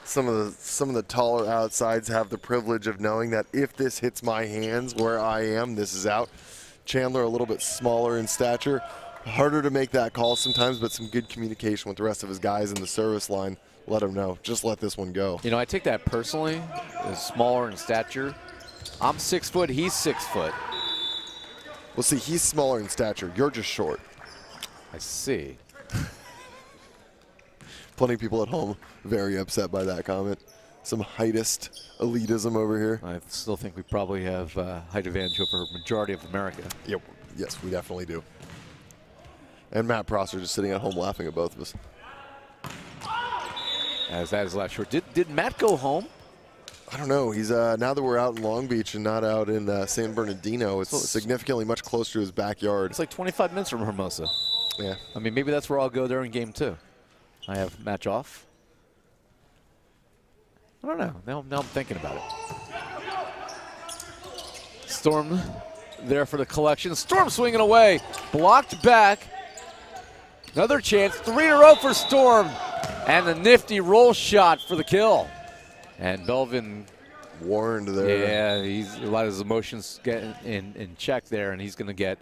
Some of the taller outsides have the privilege of knowing that if this hits my hands where I am, this is out. Chandler a little bit smaller in stature. Harder to make that call sometimes, but some good communication with the rest of his guys in the service line. Let him know. Just let this one go. You know, I take that personally. As smaller in stature. I'm 6 foot, he's 6 foot. Well, see, he's smaller in stature. You're just short. I see. Plenty of people at home very upset by that comment. Some heightist elitism over here. I still think we probably have height advantage over a majority of America. Yep. Yes, we definitely do. And Matt Prosser just sitting at home laughing at both of us. As that is left short. Did Matt go home? I don't know. He's now that we're out in Long Beach and not out in San Bernardino, it's significantly much closer to his backyard. It's like 25 minutes from Hermosa. Yeah. I mean, maybe that's where I'll go during game 2. I have match off. I don't know. Now I'm thinking about it. Storm there for the collection. Storm swinging away. Blocked back. Another chance. 3 in a row for Storm. And the nifty roll shot for the kill. And Belvin, Warned there. yeah, he's a lot of his emotions get in check there, and he's going to get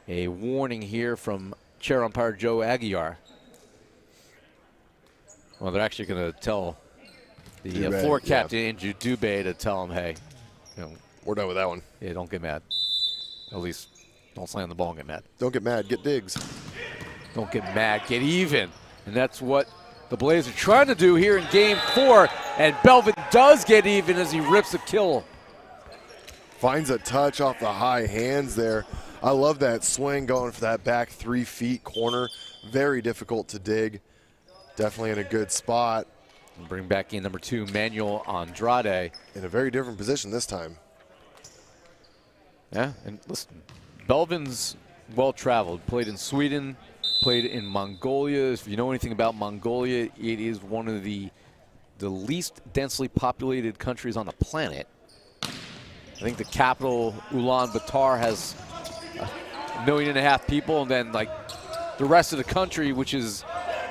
a warning here from chair umpire Joe Aguiar. Well, they're actually going to tell the Dubé, floor yeah. captain, Andrew Dubé, to tell him, hey, you know, We're done with that one. yeah, don't get mad. At least don't slam the ball and get mad. Don't get mad. Get digs. Don't get mad, get even. And that's what the Blaze are trying to do here in game 4. And Belvin does get even as he rips a kill. Finds a touch off the high hands there. I love that swing going for that back 3 feet corner. Very difficult to dig. Definitely in a good spot. And bring back in number 2, Manuel Andrade. In a very different position this time. Yeah, and listen, Belvin's well-traveled. Played in Sweden, played in Mongolia. If you know anything about Mongolia, it is one of the least densely populated countries on the planet. I think the capital, Ulaanbaatar, has 1.5 million people, and then like the rest of the country, which is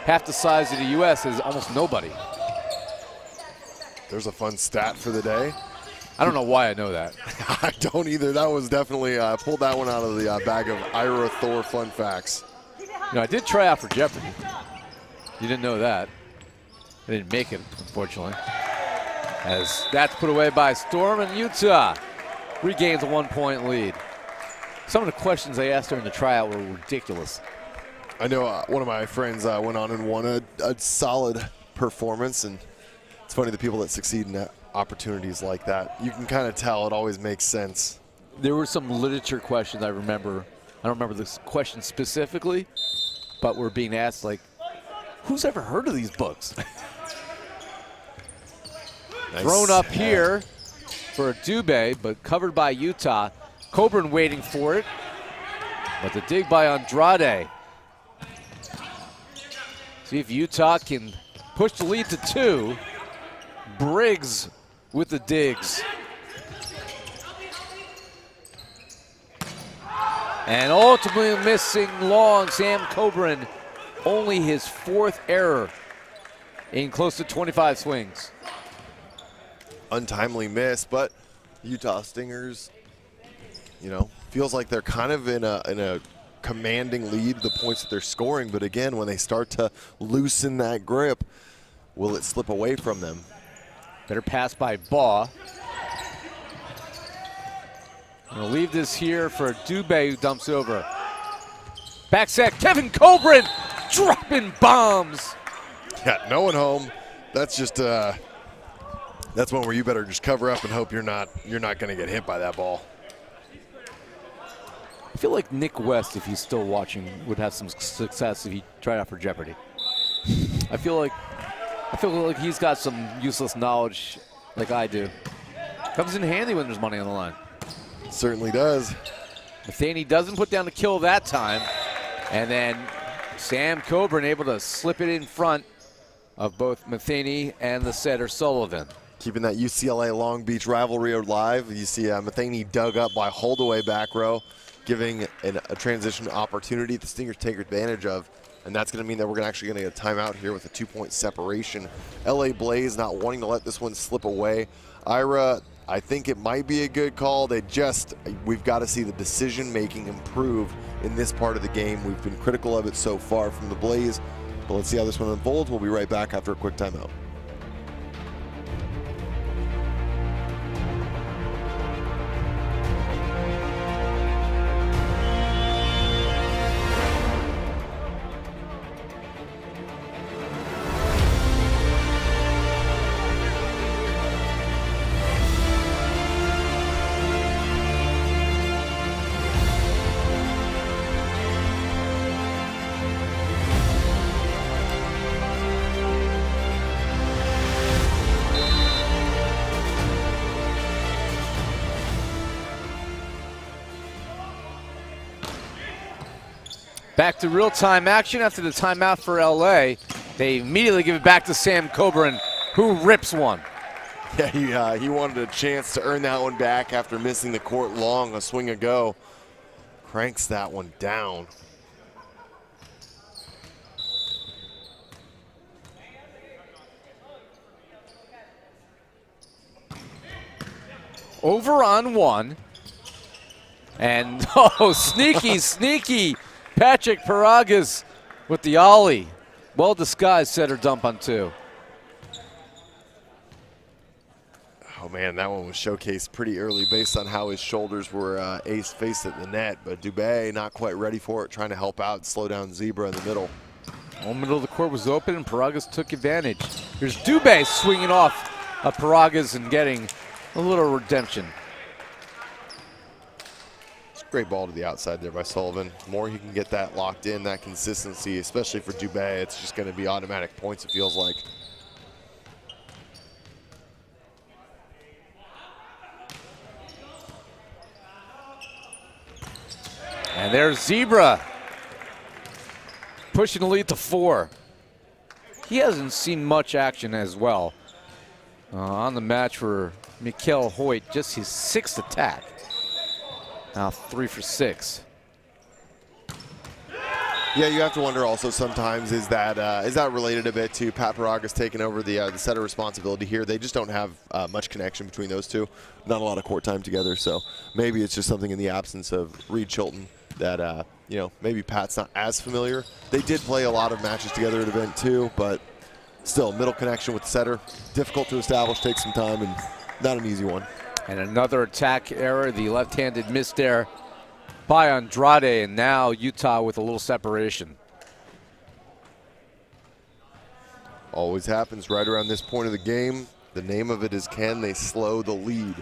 half the size of the U.S., is almost nobody. There's a fun stat for the day. I don't know why I know that. I don't either. That was definitely, pulled that one out of the bag of Ira Thor fun facts. You know, I did try out for Jeopardy. You didn't know that. I didn't make it, unfortunately. As that's put away by Storm, and Utah regains a 1-point lead. Some of the questions they asked during the tryout were ridiculous. I know one of my friends went on and won a solid performance, and it's funny the people that succeed in opportunities like that. You can kind of tell it always makes sense. There were some literature questions I remember. I don't remember this question specifically, but we're being asked, like, who's ever heard of these books? Nice. Thrown up here for a Dubé, but covered by Utah. Coburn waiting for it, but the dig by Andrade. See if Utah can push the lead to 2. Briggs with the digs. And ultimately missing long, Sam Coburn. Only his 4th error in close to 25 swings. Untimely miss, but Utah Stingers, you know, feels like they're kind of in a commanding lead, the points that they're scoring. But again, when they start to loosen that grip, will it slip away from them? Better pass by Baugh. I'm gonna leave this here for Dubé, who dumps over. Back set, Kevin Coburn dropping bombs. Yeah, no one home. That's just that's one where you better just cover up and hope you're not going to get hit by that ball. I feel like Nick West, if he's still watching, would have some success if he tried out for Jeopardy. I feel like he's got some useless knowledge like I do. Comes in handy when there's money on the line. Certainly does. Matheny doesn't put down the kill that time. And then Sam Coburn able to slip it in front of both Matheny and the setter Sullivan. Keeping that UCLA Long Beach rivalry alive. You see Matheny dug up by Holdaway back row, giving a transition opportunity the Stingers take advantage of. And that's going to mean that we're actually going to get a timeout here with a 2-point separation. LA Blaze not wanting to let this one slip away. Ira, I think it might be a good call. We've got to see the decision-making improve in this part of the game. We've been critical of it so far from the Blaze, but let's see how this one unfolds. We'll be right back after a quick timeout. Back to real-time action after the timeout for LA. They immediately give it back to Sam Coburn, who rips one. Yeah, he wanted a chance to earn that one back after missing the court long a swing ago. Cranks that one down. over on one. And, oh, sneaky, sneaky. Patrick Paragas with the ollie. Well disguised setter dump on two. Oh, man, that one was showcased pretty early based on how his shoulders were faced at the net. But Dubé not quite ready for it, trying to help out, slow down Zebra in the middle. Whole middle of the court was open, and Paragas took advantage. Here's Dubé swinging off Paragas and getting a little redemption. It's a great ball to the outside there by Sullivan. The more he can get that locked in, that consistency, especially for Dubé, it's just going to be automatic points, it feels like. And there's Zebra pushing the lead to 4. He hasn't seen much action as well on the match for Mikkel Hoyt, just his 6th attack. Now 3 for 6. Yeah, you have to wonder also sometimes, is that related a bit to Pat Paragas taking over the setter responsibility here? They just don't have much connection between those two. Not a lot of court time together, so maybe it's just something in the absence of Reed Chilton that, you know, maybe Pat's not as familiar. They did play a lot of matches together at event 2, but still, middle connection with the setter. Difficult to establish, takes some time, and not an easy one. And another attack error, the left-handed miss there by Andrade, and now Utah with a little separation. Always happens right around this point of the game. The name of it is, can they slow the lead?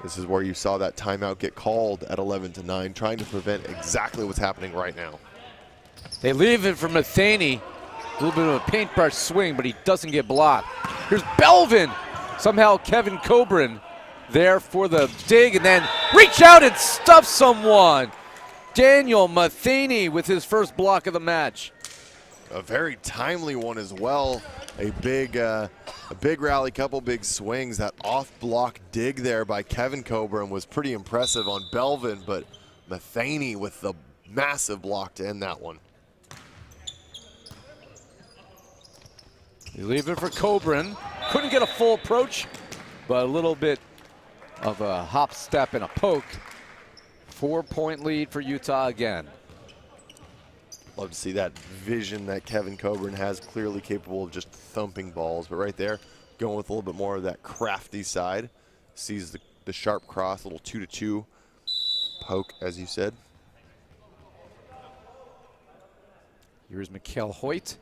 This is where you saw that timeout get called at 11-9, trying to prevent exactly what's happening right now. They leave it for Matheny. A little bit of a paintbrush swing, but he doesn't get blocked. Here's Belvin. Somehow Kevin Coburn there for the dig, and then reach out and stuff someone. Daniel Matheny with his first block of the match. A very timely one as well. A big rally, couple big swings. That off-block dig there by Kevin Coburn was pretty impressive on Belvin, but Matheny with the massive block to end that one. You leave it for Coburn. Couldn't get a full approach, but a little bit of a hop, step, and a poke. 4-point lead for Utah again. Love to see that vision that Kevin Coburn has, clearly capable of just thumping balls. But right there, going with a little bit more of that crafty side. Sees the sharp cross, a little 2-2 poke, as you said. Here's Mikkel Hoyt.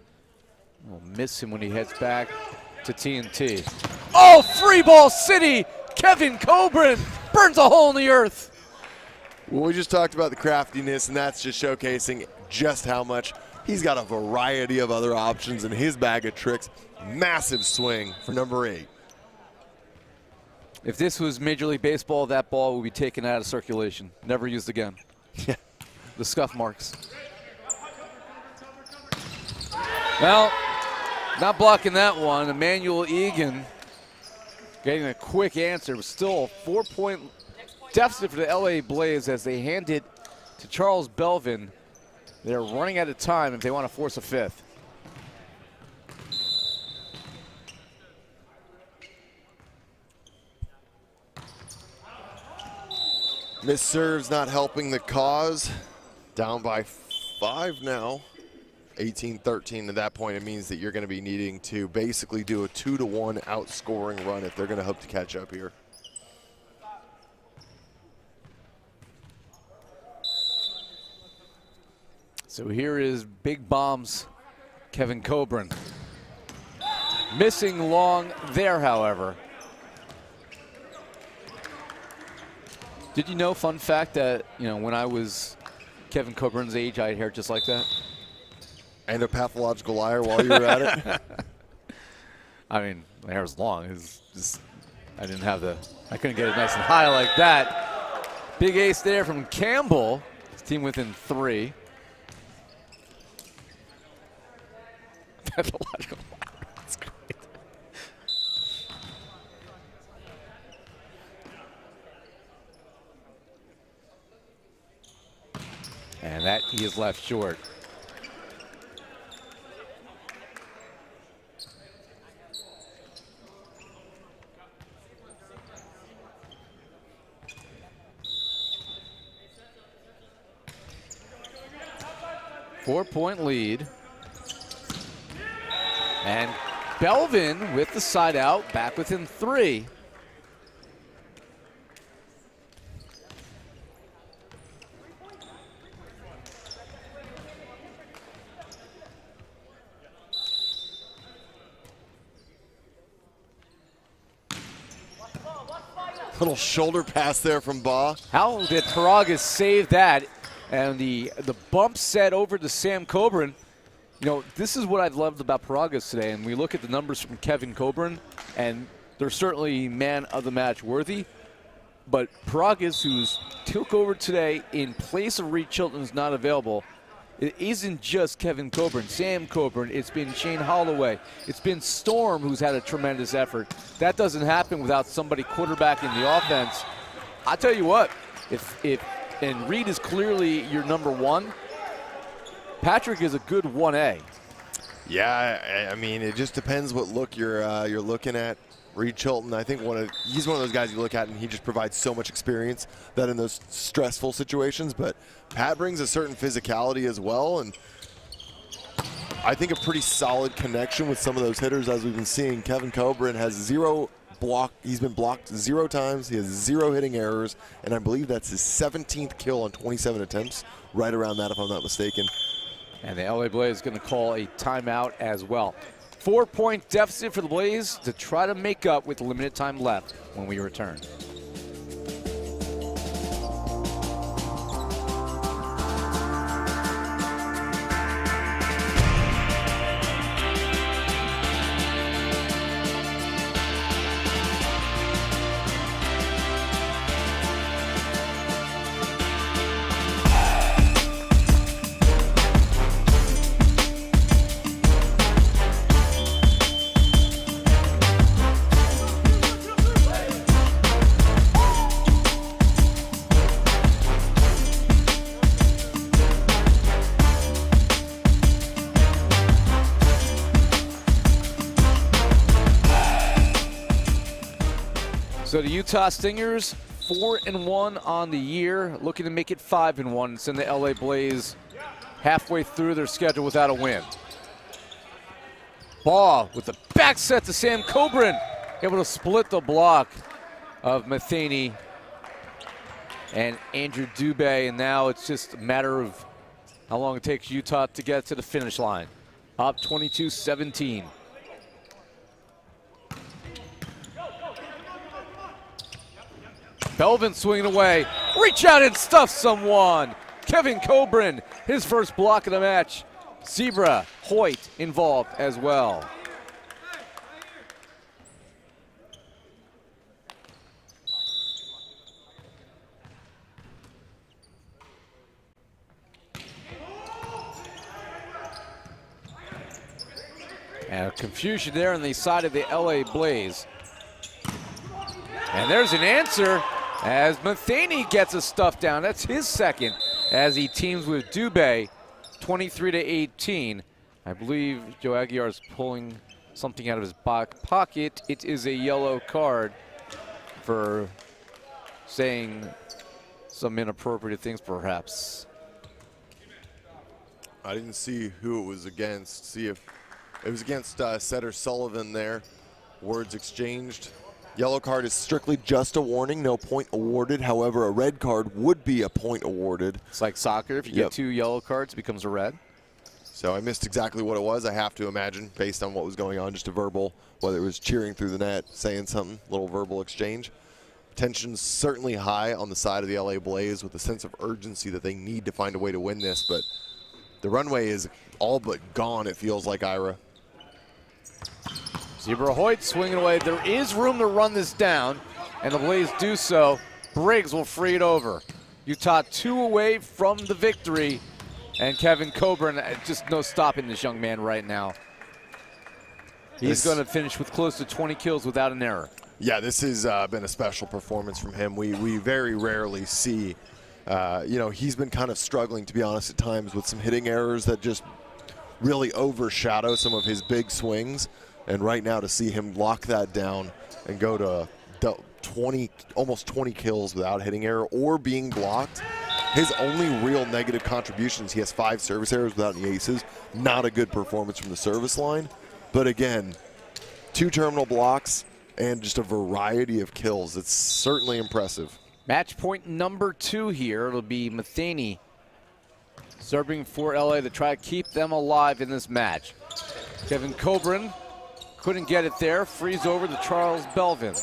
We'll miss him when he heads back to TNT. Oh, free ball city! Kevin Coburn burns a hole in the earth. Well, we just talked about the craftiness, and that's just showcasing just how much he's got a variety of other options in his bag of tricks. Massive swing for number 8. If this was Major League Baseball, that ball would be taken out of circulation, never used again. Yeah. The scuff marks. Well, not blocking that one. Emmanuel Egan getting a quick answer, but still a 4-point deficit for the LA Blaze as they hand it to Charles Belvin. They're running out of time if they want to force a 5th. Miss serves not helping the cause. Down by 5 now. 18-13 at that point. It means that you're going to be needing to basically do a 2-1 outscoring run if they're going to hope to catch up here. So here is Big Bombs Kevin Coburn. Missing long there, however. Did you know, fun fact, that when I was Kevin Coburn's age, I had hair just like that? And a pathological liar while you were at it? I mean, my hair was long. It was just, I couldn't get it nice and high like that. Big ace there from Campbell. His team within 3. Pathological liar. That's great. And that he is left short. 4-point lead. And Belvin with the side out, back within 3. Little shoulder pass there from Baugh. How did Paragas save that? And the bump set over to Sam Coburn. You know, this is what I've loved about Paragas today. And we look at the numbers from Kevin Coburn, and they're certainly man of the match worthy. But Paragas, who's took over today in place of Reed Chilton, is not available. It isn't just Kevin Coburn, Sam Coburn. It's been Shane Holloway. It's been Storm, who's had a tremendous effort. That doesn't happen without somebody quarterbacking the offense. I tell you what, and Reed is clearly your number 1. Patrick is a good 1A. Yeah, I mean, it just depends what look you're looking at. Reed Chilton, I think he's one of those guys you look at and he just provides so much experience that in those stressful situations. But Pat brings a certain physicality as well, and I think a pretty solid connection with some of those hitters as we've been seeing. Kevin Coburn has 0 block. He's been blocked 0 times. He has 0 hitting errors, and I believe that's his 17th kill on 27 attempts, right around that if I'm not mistaken. And the LA Blaze is going to call a timeout as well. 4-point deficit for the Blaze to try to make up with limited time left when we return. So the Utah Stingers, 4-1 on the year, looking to make it 5-1. Send the LA Blaze halfway through their schedule without a win. Baugh with the back set to Sam Coburn, able to split the block of Matheny and Andrew Dubé, and now it's just a matter of how long it takes Utah to get to the finish line. Up 22-17. Belvin swinging away, reach out and stuff someone. Kevin Coburn, his first block of the match. Zebra Hoyt involved as well. And a confusion there on the side of the LA Blaze. And there's an answer as Matheny gets a stuff down. That's his second as he teams with Dubé, 23-18. I believe Joe Aguiar is pulling something out of his back pocket. It is a yellow card for saying some inappropriate things, perhaps. I didn't see who it was against. See if it was against Setter Sullivan there. Words exchanged. Yellow card is strictly just a warning, no point awarded. However, a red card would be a point awarded. It's like soccer. If you get 2 yellow cards, it becomes a red. So I missed exactly what it was, I have to imagine, based on what was going on, just a verbal, whether it was cheering through the net, saying something, little verbal exchange. Tension's certainly high on the side of the LA Blaze with a sense of urgency that they need to find a way to win this, but the runway is all but gone, it feels like, Ira. Zebra Hoyt swinging away. There is room to run this down, and the Blaze do so. Briggs will free it over. Utah 2 away from the victory, and Kevin Coburn, just no stopping this young man right now. He's going to finish with close to 20 kills without an error. Yeah, this has been a special performance from him. We very rarely see, he's been kind of struggling, to be honest, at times with some hitting errors that just really overshadow some of his big swings. And right now to see him lock that down and go to almost 20 kills without hitting error or being blocked, His only real negative contributions, he has 5 service errors without any aces. Not a good performance from the service line. But again, 2 terminal blocks and just a variety of kills. It's certainly impressive. Match point number 2 here. It'll be Matheny serving for LA to try to keep them alive in this match. Kevin Coburn couldn't get it there. Freeze over to Charles Belvin.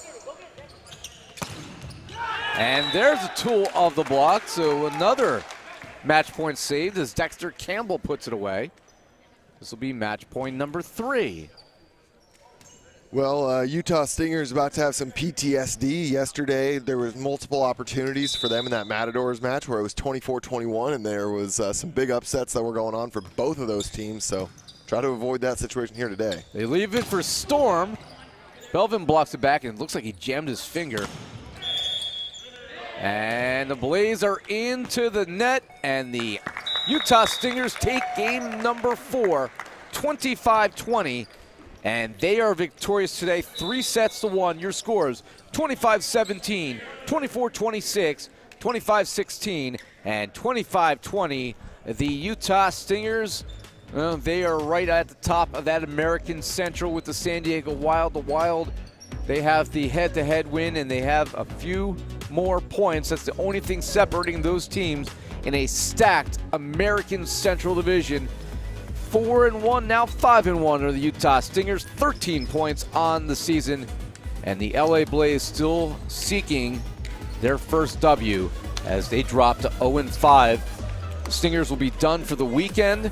And there's a tool of the block, so another match point saved as Dexter Campbell puts it away. This will be match point number 3. Well, Utah Stingers about to have some PTSD. Yesterday, there was multiple opportunities for them in that Matadors match where it was 24-21, and there was some big upsets that were going on for both of those teams. So try to avoid that situation here today. They leave it for Storm. Belvin blocks it back, and it looks like he jammed his finger. And the Blaze are into the net, and the Utah Stingers take game number 4, 25-20. And they are victorious today, 3-1. Your scores, 25-17, 24-26, 25-16, and 25-20. The Utah Stingers, they are right at the top of that American Central with the San Diego Wild. The Wild, they have the head-to-head win, and they have a few more points. That's the only thing separating those teams in a stacked American Central Division. 4-1, now 5-1 are the Utah Stingers, 13 points on the season. And the LA Blaze still seeking their first W as they drop to 0-5. The Stingers will be done for the weekend.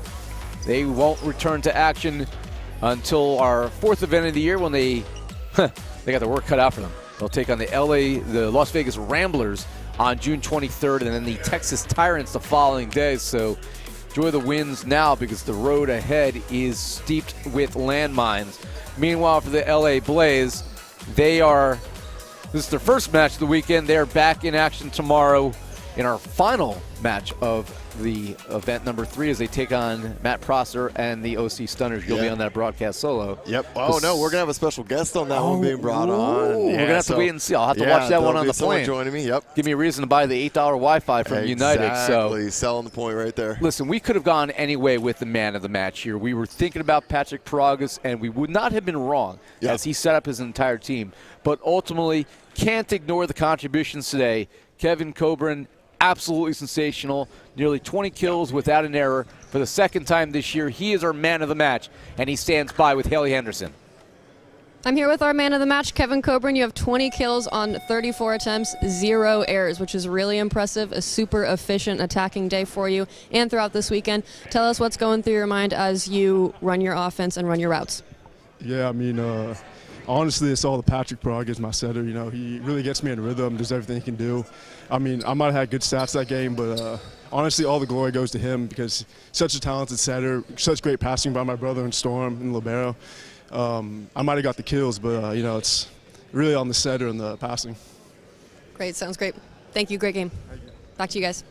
They won't return to action until our 4th event of the year when they got their work cut out for them. They'll take on the Las Vegas Ramblers on June 23rd, and then the Texas Tyrants the following day. So enjoy the wins now because the road ahead is steeped with landmines. Meanwhile, for the LA Blaze, this is their first match of the weekend. They're back in action tomorrow in our final match of the event number 3 as they take on Matt Prosser and the OC Stunners. You'll be on that broadcast solo. Yep. Oh, no, we're going to have a special guest on that one being brought on. We're going to have to wait and see. I'll have to watch that one on the plane. Joining me, yep. Give me a reason to buy the $8 Wi-Fi from United. Exactly, selling the point right there. Listen, we could have gone any way with the man of the match here. We were thinking about Patrick Paragas, and we would not have been wrong as he set up his entire team. But ultimately, can't ignore the contributions today. Kevin Coburn, absolutely sensational. Nearly 20 kills without an error for the second time this year. He is our man of the match, and he stands by with Haley Henderson. I'm here with our man of the match, Kevin Coburn. You have 20 kills on 34 attempts, 0 errors, which is really impressive. A super efficient attacking day for you and throughout this weekend. Tell us what's going through your mind as you run your offense and run your routes. Yeah, I mean, honestly, it's all the Patrick Paragas, my setter. You know, he really gets me in rhythm, does everything he can do. I mean, I might have had good stats that game, but honestly, all the glory goes to him because such a talented setter, such great passing by my brother in Storm and Libero. I might have got the kills, but, you know, it's really on the setter and the passing. Great. Sounds great. Thank you. Great game. Back to you guys.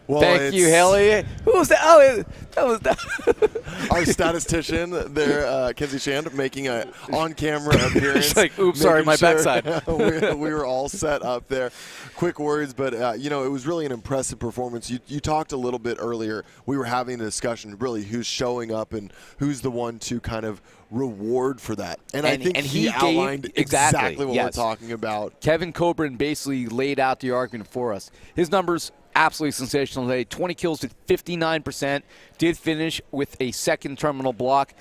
Well, Thank you, Haley. Who was that? Oh, that was that. Our statistician there, Kenzie Shand, making an on-camera appearance. It's like, oops, sorry, my backside. we were all set up there. Quick words, but, you know, it was really an impressive performance. You talked a little bit earlier. We were having a discussion, really, who's showing up and who's the one to kind of reward for that. And I think he outlined exactly what we're talking about. Kevin Coburn basically laid out the argument for us. His numbers, absolutely sensational today. 20 kills to 59%. Did finish with a second terminal block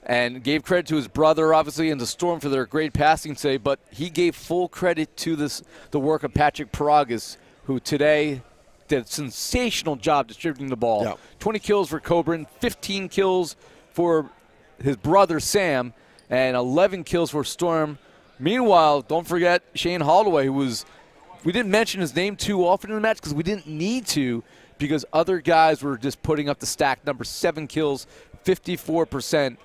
and gave credit to his brother, obviously, and the Storm for their great passing today. But he gave full credit to the work of Patrick Paragas, who today did a sensational job distributing the ball. Yep. 20 kills for Coburn, 15 kills for his brother Sam, and 11 kills for Storm. Meanwhile, don't forget Shane Holloway, who was – we didn't mention his name too often in the match because we didn't need to, because other guys were just putting up the stack number. 7 kills, 54%.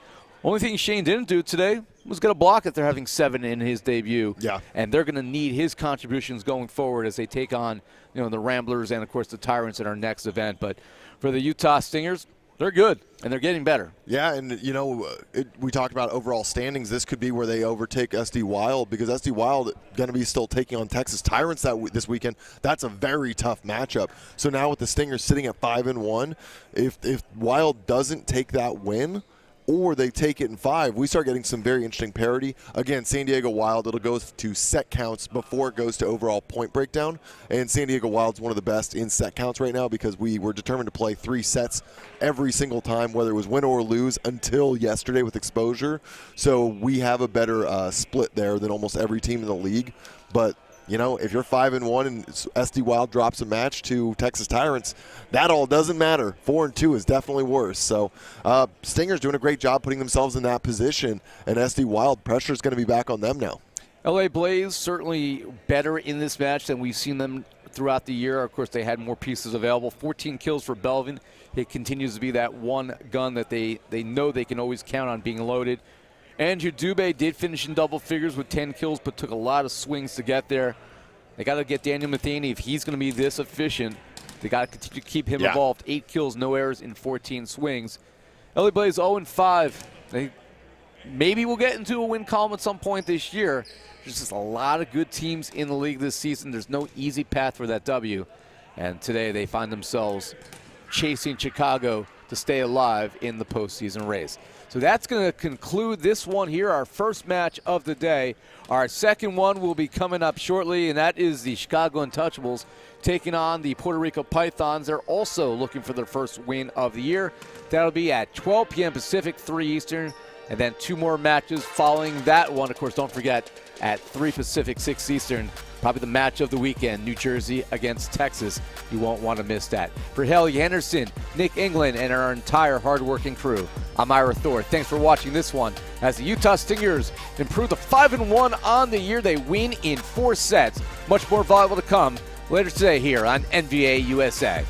Only thing Shane didn't do today was get a block if they're having 7 in his debut. Yeah. And they're going to need his contributions going forward as they take on, you know, the Ramblers and, of course, the Tyrants in our next event. But for the Utah Stingers, They're good, and they're getting better. Yeah, and we talked about overall standings. This could be where they overtake SD Wild, because SD Wild going to be still taking on Texas Tyrants this weekend. That's a very tough matchup. So now with the Stingers sitting at 5-1, if Wild doesn't take that win, or they take it in 5, we start getting some very interesting parity. Again, San Diego Wild, it'll go to set counts before it goes to overall point breakdown. And San Diego Wild's one of the best in set counts right now, because we were determined to play 3 sets every single time, whether it was win or lose, until yesterday with exposure. So we have a better split there than almost every team in the league. But if you're 5-1 and SD Wild drops a match to Texas Tyrants, that all doesn't matter. 4-2 is definitely worse. So Stingers doing a great job putting themselves in that position, and SD Wild, pressure is going to be back on them now. LA Blaze certainly better in this match than we've seen them throughout the year. Of course, they had more pieces available. 14 kills for Belvin. It continues to be that one gun that they know they can always count on being loaded. Andrew Dubé did finish in double figures with 10 kills, but took a lot of swings to get there. They got to get Daniel Matheny. If he's going to be this efficient, they got to continue to keep him involved. 8 kills, no errors in 14 swings. LA Blaze 0-5. Maybe we'll get into a win column at some point this year. There's just a lot of good teams in the league this season. There's no easy path for that W. And today they find themselves chasing Chicago to stay alive in the postseason race. So that's going to conclude this one here, our first match of the day. Our second one will be coming up shortly, and that is the Chicago Untouchables taking on the Puerto Rico Pythons. They're also looking for their first win of the year. That'll be at 12 p.m. Pacific, 3 Eastern, and then 2 more matches following that one. Of course, don't forget, at 3 Pacific, 6 Eastern, probably the match of the weekend, New Jersey against Texas. You won't want to miss that. For Haley Henderson, Nick England, and our entire hardworking crew, I'm Ira Thor. Thanks for watching this one as the Utah Stingers improve to 5-1 on the year. They win in 4 sets. Much more volleyball to come later today here on NVA USA.